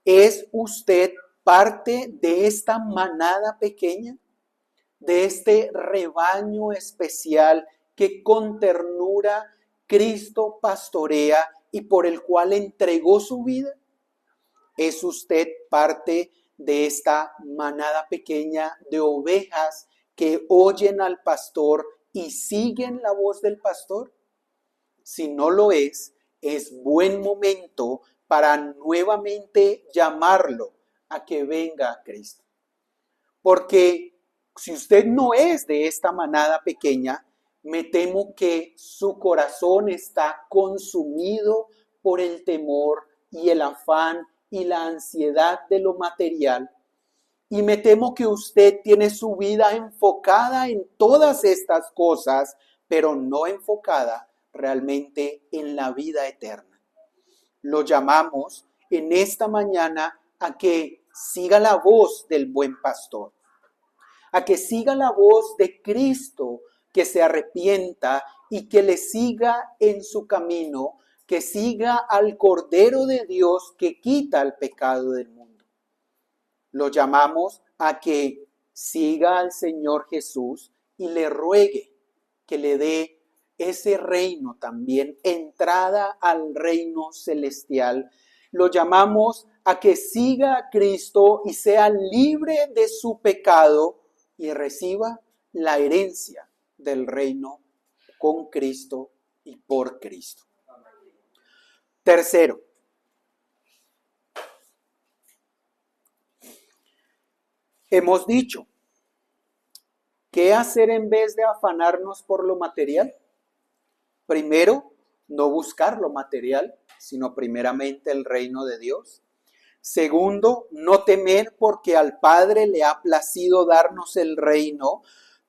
¿Es usted parte de esta manada pequeña, de este rebaño especial que con ternura Cristo pastorea y por el cual entregó su vida? ¿Es usted parte de esta manada pequeña de ovejas que oyen al pastor y siguen la voz del pastor? Si no lo es buen momento para nuevamente llamarlo a que venga a Cristo. Porque si usted no es de esta manada pequeña, me temo que su corazón está consumido por el temor y el afán y la ansiedad de lo material. Y me temo que usted tiene su vida enfocada en todas estas cosas, pero no enfocada realmente en la vida eterna. Lo llamamos en esta mañana a que siga la voz del buen pastor, a que siga la voz de Cristo, que se arrepienta y que le siga en su camino, que siga al Cordero de Dios que quita el pecado del mundo. Lo llamamos a que siga al Señor Jesús y le ruegue que le dé ese reino también, entrada al reino celestial. Lo llamamos a que siga a Cristo y sea libre de su pecado y reciba la herencia del reino con Cristo y por Cristo. Tercero, hemos dicho, ¿qué hacer en vez de afanarnos por lo material? Primero, no buscar lo material, sino primeramente el reino de Dios. Segundo, no temer porque al Padre le ha placido darnos el reino.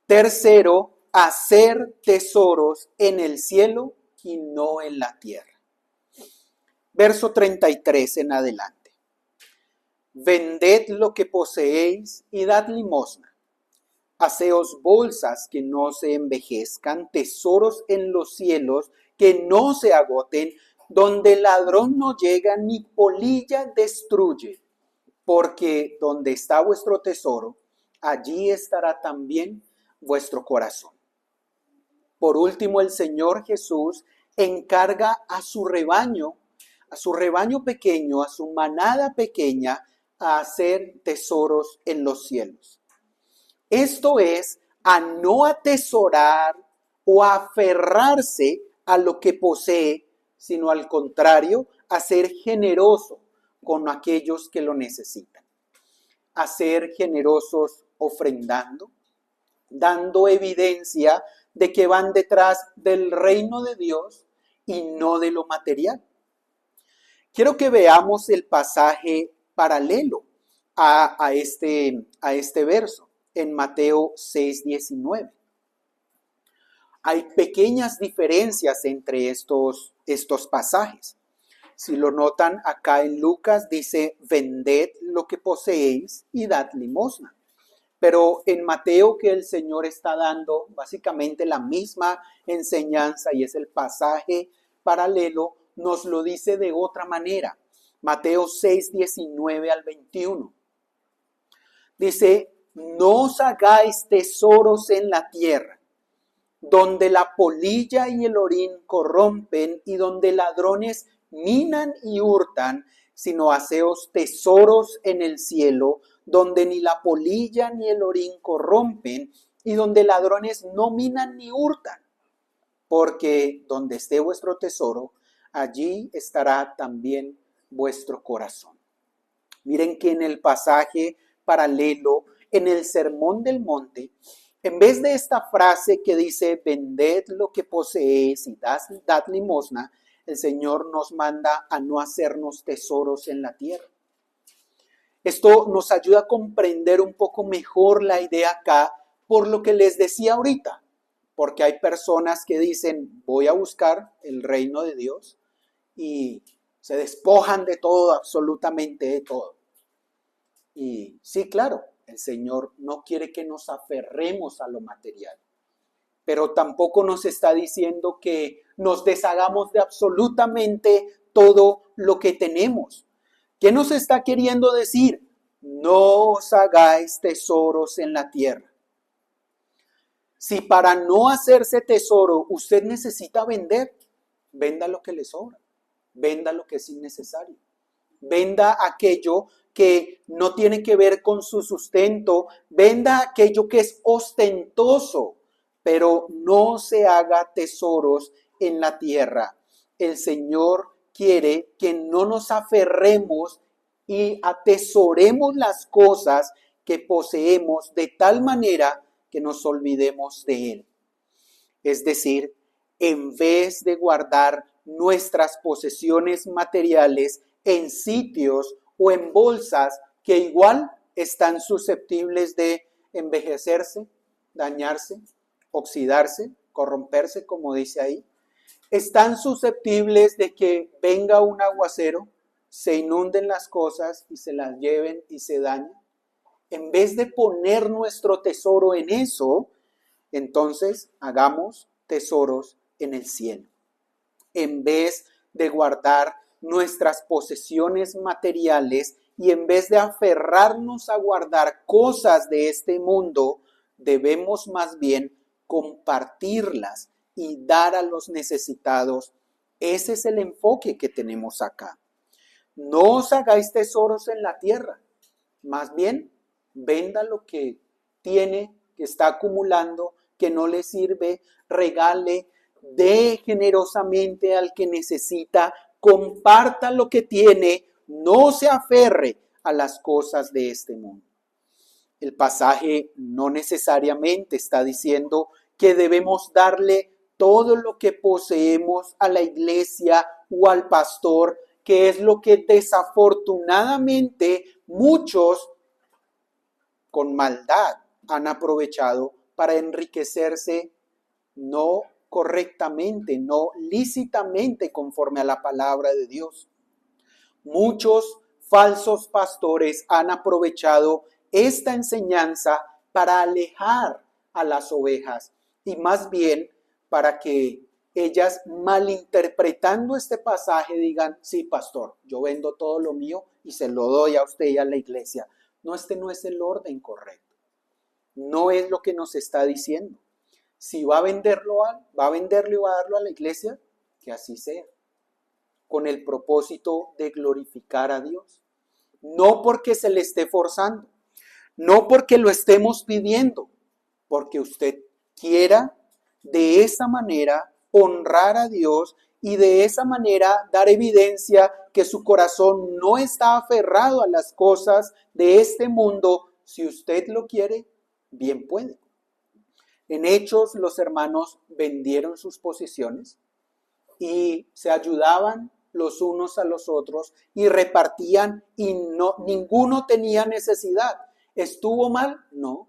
Tercero, hacer tesoros en el cielo y no en la tierra. Verso 33 en adelante. Vended lo que poseéis y dad limosna. Haceos bolsas que no se envejezcan, tesoros en los cielos que no se agoten, donde el ladrón no llega ni polilla destruye. Porque donde está vuestro tesoro, allí estará también vuestro corazón. Por último, el Señor Jesús encarga a su rebaño pequeño, a su manada pequeña, a hacer tesoros en los cielos. Esto es, a no atesorar o a aferrarse a lo que posee, sino al contrario, a ser generoso con aquellos que lo necesitan. A ser generosos ofrendando, dando evidencia de que van detrás del reino de Dios y no de lo material. Quiero que veamos el pasaje paralelo a este verso en Mateo 6:19. Hay pequeñas diferencias entre estos pasajes. Si lo notan, acá en Lucas dice, vended lo que poseéis y dad limosna. Pero en Mateo, que el Señor está dando básicamente la misma enseñanza y es el pasaje paralelo, nos lo dice de otra manera. Mateo 6:19 al 21. Dice, no os hagáis tesoros en la tierra, donde la polilla y el orín corrompen y donde ladrones minan y hurtan, sino haceos tesoros en el cielo, donde ni la polilla ni el orín corrompen y donde ladrones no minan ni hurtan. Porque donde esté vuestro tesoro, allí estará también vuestro corazón. Miren que en el pasaje paralelo en el Sermón del Monte, en vez de esta frase que dice, vended lo que poseéis y dad limosna, el Señor nos manda a no hacernos tesoros en la tierra. Esto nos ayuda a comprender un poco mejor la idea acá, por lo que les decía ahorita, porque hay personas que dicen, voy a buscar el reino de Dios y se despojan de todo, absolutamente de todo. Y sí, claro, el Señor no quiere que nos aferremos a lo material, pero tampoco nos está diciendo que nos deshagamos de absolutamente todo lo que tenemos. ¿Qué nos está queriendo decir? No os hagáis tesoros en la tierra. Si para no hacerse tesoro usted necesita vender, venda lo que le sobra, venda lo que es innecesario, venda aquello que no tiene que ver con su sustento, venda aquello que es ostentoso, pero no se haga tesoros en la tierra. El Señor quiere que no nos aferremos y atesoremos las cosas que poseemos de tal manera que nos olvidemos de Él. Es decir, en vez de guardar nuestras posesiones materiales en sitios o en bolsas que igual están susceptibles de envejecerse, dañarse, oxidarse, corromperse, como dice ahí, están susceptibles de que venga un aguacero, se inunden las cosas y se las lleven y se dañen. En vez de poner nuestro tesoro en eso, entonces hagamos tesoros en el cielo. En vez de guardar nuestras posesiones materiales y en vez de aferrarnos a guardar cosas de este mundo, debemos más bien compartirlas y dar a los necesitados. Ese es el enfoque que tenemos acá. No os hagáis tesoros en la tierra, más bien venda lo que tiene, que está acumulando, que no le sirve, regale, dé generosamente al que necesita, comparta lo que tiene, no se aferre a las cosas de este mundo. El pasaje no necesariamente está diciendo que debemos darle todo lo que poseemos a la iglesia o al pastor, que es lo que desafortunadamente muchos con maldad han aprovechado para enriquecerse no correctamente, no lícitamente conforme a la palabra de Dios. Muchos falsos pastores han aprovechado esta enseñanza para alejar a las ovejas y más bien para que ellas, malinterpretando este pasaje, digan, sí, pastor, yo vendo todo lo mío y se lo doy a usted y a la iglesia. No, este no es el orden correcto. No es lo que nos está diciendo. Si va a venderlo y va a darlo a la iglesia, que así sea, con el propósito de glorificar a Dios. No porque se le esté forzando, no porque lo estemos pidiendo, porque usted quiera de esa manera honrar a Dios y de esa manera dar evidencia que su corazón no está aferrado a las cosas de este mundo. Si usted lo quiere, bien puede. En Hechos, los hermanos vendieron sus posesiones y se ayudaban los unos a los otros y repartían y ninguno tenía necesidad. ¿Estuvo mal? No.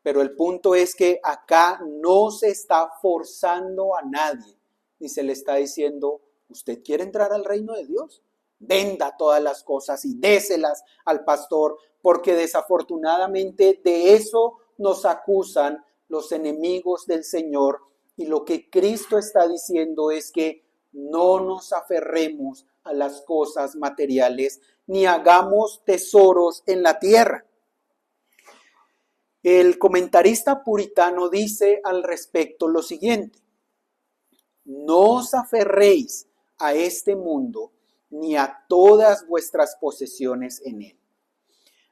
Pero el punto es que acá no se está forzando a nadie, ni se le está diciendo, ¿usted quiere entrar al reino de Dios? Venda todas las cosas y déselas al pastor, porque desafortunadamente de eso nos acusan los enemigos del Señor. Y lo que Cristo está diciendo es que no nos aferremos a las cosas materiales, ni hagamos tesoros en la tierra. El comentarista puritano dice al respecto lo siguiente: no os aferréis a este mundo ni a todas vuestras posesiones en él.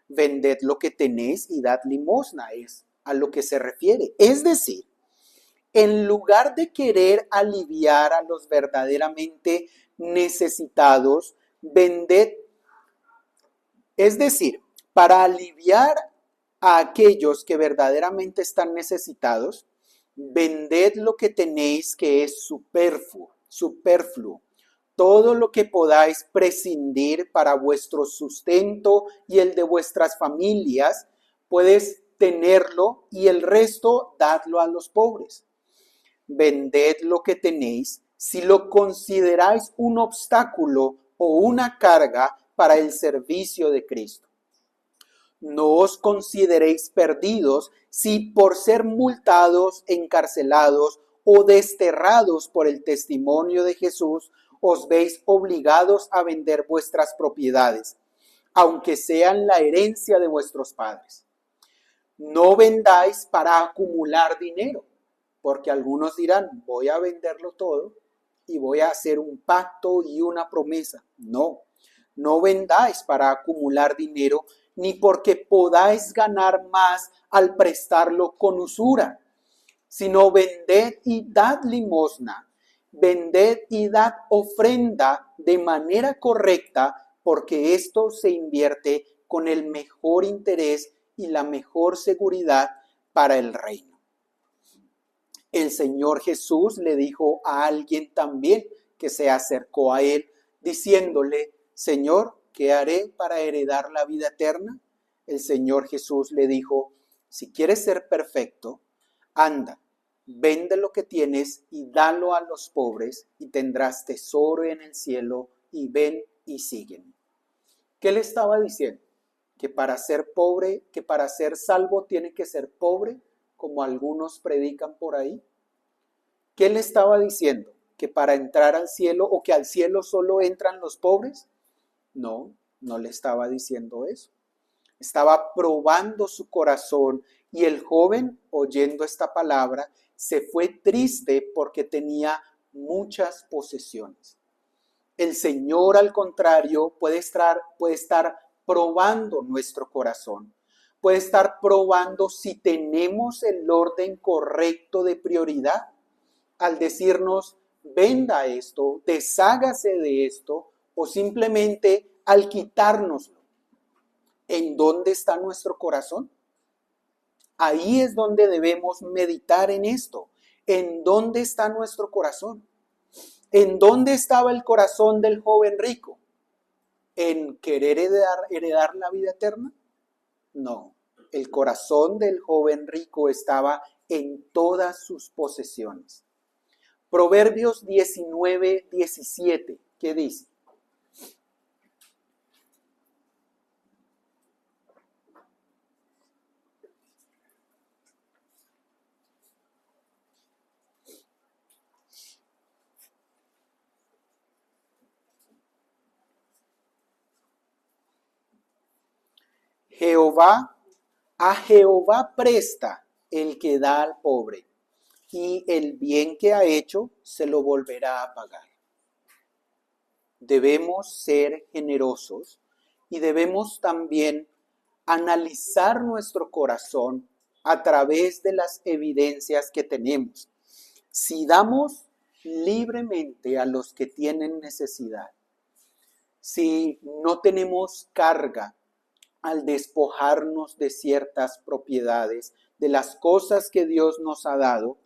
Vended lo que tenéis y dad limosna, es a lo que se refiere. Es decir, en lugar de querer aliviar a los verdaderamente necesitados, vended. Es decir, Para aliviar a aquellos que verdaderamente están necesitados, vended lo que tenéis que es superfluo, todo lo que podáis prescindir para vuestro sustento y el de vuestras familias, puedes tenerlo y el resto dadlo a los pobres. Vended lo que tenéis si lo consideráis un obstáculo o una carga para el servicio de Cristo. No os consideréis perdidos si por ser multados, encarcelados o desterrados por el testimonio de Jesús os veis obligados a vender vuestras propiedades, aunque sean la herencia de vuestros padres. No vendáis para acumular dinero, porque algunos dirán, voy a venderlo todo y voy a hacer un pacto y una promesa. No vendáis para acumular dinero, ni porque podáis ganar más al prestarlo con usura, sino vended y dad limosna, vended y dad ofrenda de manera correcta, porque esto se invierte con el mejor interés y la mejor seguridad para el reino. El Señor Jesús le dijo a alguien también que se acercó a él, diciéndole, Señor, ¿qué haré para heredar la vida eterna? El Señor Jesús le dijo, si quieres ser perfecto, anda, vende lo que tienes y dalo a los pobres y tendrás tesoro en el cielo y ven y sígueme. ¿Qué le estaba diciendo? Que para ser pobre, que para ser salvo tiene que ser pobre, como algunos predican por ahí. ¿Qué le estaba diciendo? ¿Que para entrar al cielo o que al cielo solo entran los pobres? No le estaba diciendo eso. Estaba probando su corazón y el joven, oyendo esta palabra, se fue triste porque tenía muchas posesiones. El Señor, al contrario, puede estar probando nuestro corazón. Puede estar probando si tenemos el orden correcto de prioridad. Al decirnos, venda esto, deshágase de esto, o simplemente al quitárnoslo. ¿En dónde está nuestro corazón? Ahí es donde debemos meditar en esto. ¿En dónde está nuestro corazón? ¿En dónde estaba el corazón del joven rico? ¿En querer heredar la vida eterna? No, el corazón del joven rico estaba en todas sus posesiones. Proverbios 19:17, ¿qué dice? A Jehová presta el que da al pobre, y el bien que ha hecho se lo volverá a pagar. Debemos ser generosos y debemos también analizar nuestro corazón a través de las evidencias que tenemos. Si damos libremente a los que tienen necesidad, si no tenemos carga al despojarnos de ciertas propiedades, de las cosas que Dios nos ha dado,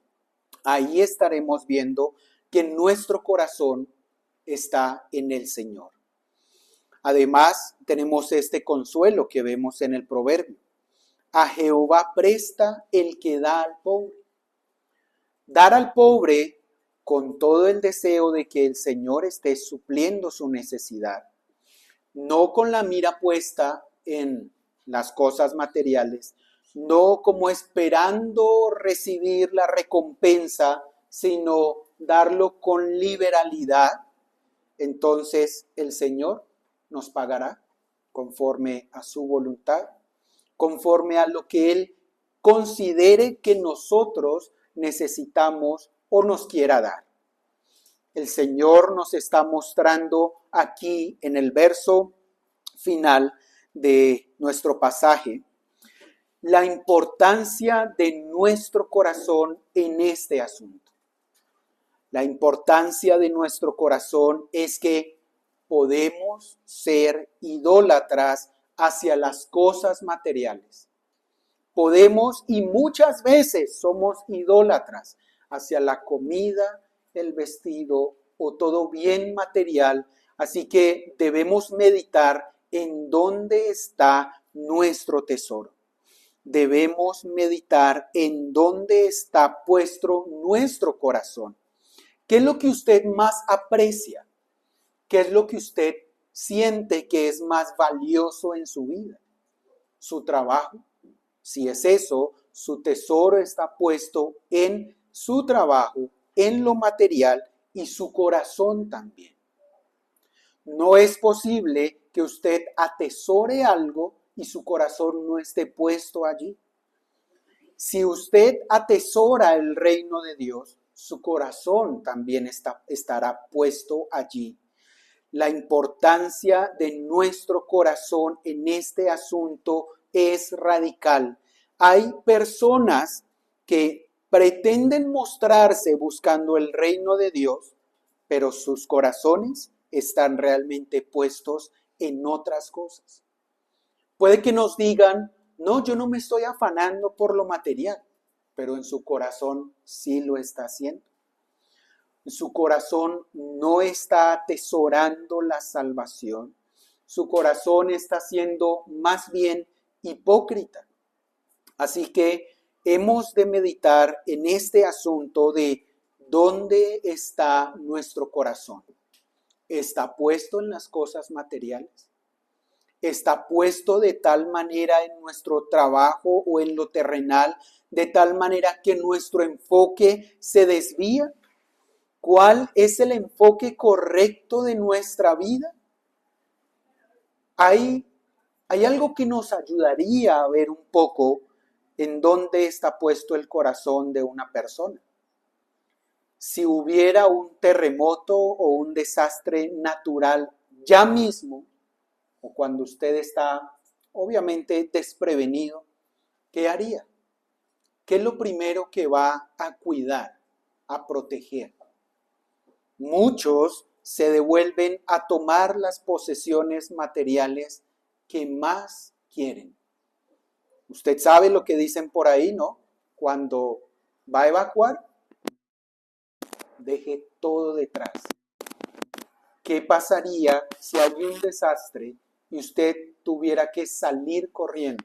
ahí estaremos viendo que nuestro corazón está en el Señor. Además, tenemos este consuelo que vemos en el proverbio. A Jehová presta el que da al pobre. Dar al pobre con todo el deseo de que el Señor esté supliendo su necesidad, no con la mira puesta en las cosas materiales, no como esperando recibir la recompensa, sino darlo con liberalidad. Entonces el Señor nos pagará conforme a su voluntad, conforme a lo que Él considere que nosotros necesitamos o nos quiera dar. El Señor nos está mostrando aquí en el verso final de nuestro pasaje la importancia de nuestro corazón en este asunto. La importancia de nuestro corazón es que podemos ser idólatras hacia las cosas materiales. Podemos y muchas veces somos idólatras hacia la comida, el vestido o todo bien material. Así que debemos meditar en dónde está nuestro tesoro. Debemos meditar en dónde está puesto nuestro corazón. ¿Qué es lo que usted más aprecia? ¿Qué es lo que usted siente que es más valioso en su vida? ¿Su trabajo? Si es eso, su tesoro está puesto en su trabajo, en lo material y su corazón también. No es posible que usted atesore algo y su corazón no esté puesto allí. Si usted atesora el reino de Dios, su corazón también estará puesto allí. La importancia de nuestro corazón en este asunto es radical. Hay personas que pretenden mostrarse buscando el reino de Dios, pero sus corazones están realmente puestos en otras cosas. Puede que nos digan, no, yo no me estoy afanando por lo material, pero en su corazón sí lo está haciendo. Su corazón no está atesorando la salvación. Su corazón está siendo más bien hipócrita. Así que hemos de meditar en este asunto de dónde está nuestro corazón. ¿Está puesto en las cosas materiales? ¿Está puesto de tal manera en nuestro trabajo o en lo terrenal, de tal manera que nuestro enfoque se desvía? ¿Cuál es el enfoque correcto de nuestra vida? Hay algo que nos ayudaría a ver un poco en dónde está puesto el corazón de una persona. Si hubiera un terremoto o un desastre natural ya mismo, o cuando usted está obviamente desprevenido, ¿qué haría? ¿Qué es lo primero que va a cuidar, a proteger? Muchos se devuelven a tomar las posesiones materiales que más quieren. Usted sabe lo que dicen por ahí, ¿no? Cuando va a evacuar, deje todo detrás. ¿Qué pasaría si hay un desastre y usted tuviera que salir corriendo?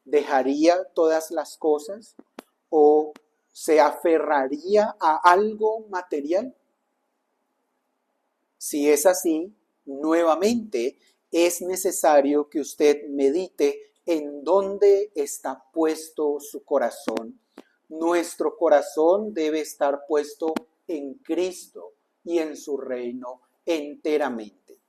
¿Dejaría todas las cosas o se aferraría a algo material? Si es así, nuevamente es necesario que usted medite en dónde está puesto su corazón. Nuestro corazón debe estar puesto en Cristo y en su reino enteramente.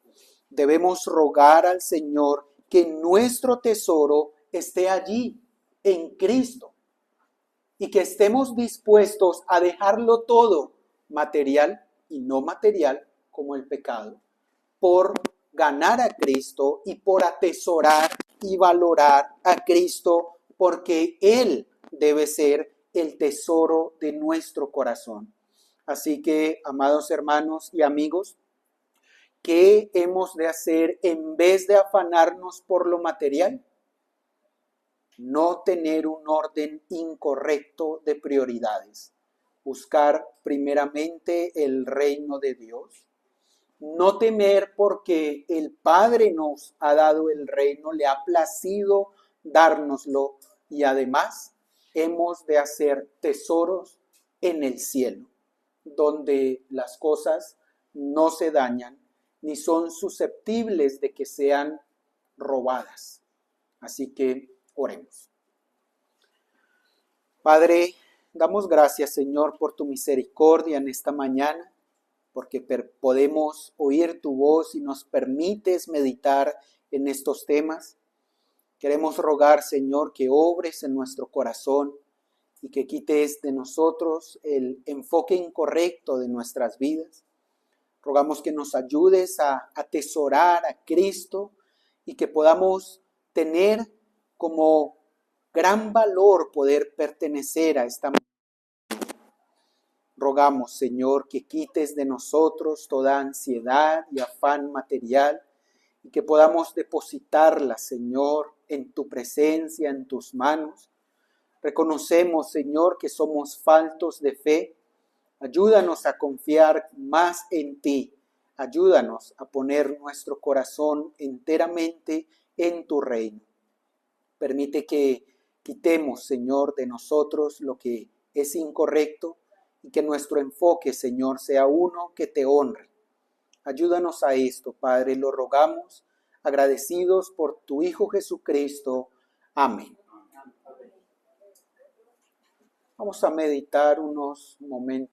Debemos rogar al Señor que nuestro tesoro esté allí, en Cristo, y que estemos dispuestos a dejarlo todo, material y no material, como el pecado, por ganar a Cristo y por atesorar y valorar a Cristo, porque Él debe ser el tesoro de nuestro corazón. Así que, amados hermanos y amigos, ¿qué hemos de hacer en vez de afanarnos por lo material? No tener un orden incorrecto de prioridades. Buscar primeramente el reino de Dios. No temer porque el Padre nos ha dado el reino, le ha placido dárnoslo y además hemos de hacer tesoros en el cielo, donde las cosas no se dañan ni son susceptibles de que sean robadas. Así que oremos. Padre, damos gracias, Señor, por tu misericordia en esta mañana, porque podemos oír tu voz y nos permites meditar en estos temas. Queremos rogar, Señor, que obres en nuestro corazón y que quites de nosotros el enfoque incorrecto de nuestras vidas. Rogamos que nos ayudes a atesorar a Cristo y que podamos tener como gran valor poder pertenecer a esta. Rogamos, Señor, que quites de nosotros toda ansiedad y afán material y que podamos depositarlas, Señor, en tu presencia, en tus manos. Reconocemos, Señor, que somos faltos de fe. Ayúdanos a confiar más en ti. Ayúdanos a poner nuestro corazón enteramente en tu reino. Permite que quitemos, Señor, de nosotros lo que es incorrecto y que nuestro enfoque, Señor, sea uno que te honre. Ayúdanos a esto, Padre, lo rogamos, agradecidos por tu Hijo Jesucristo. Amén. Vamos a meditar unos momentos.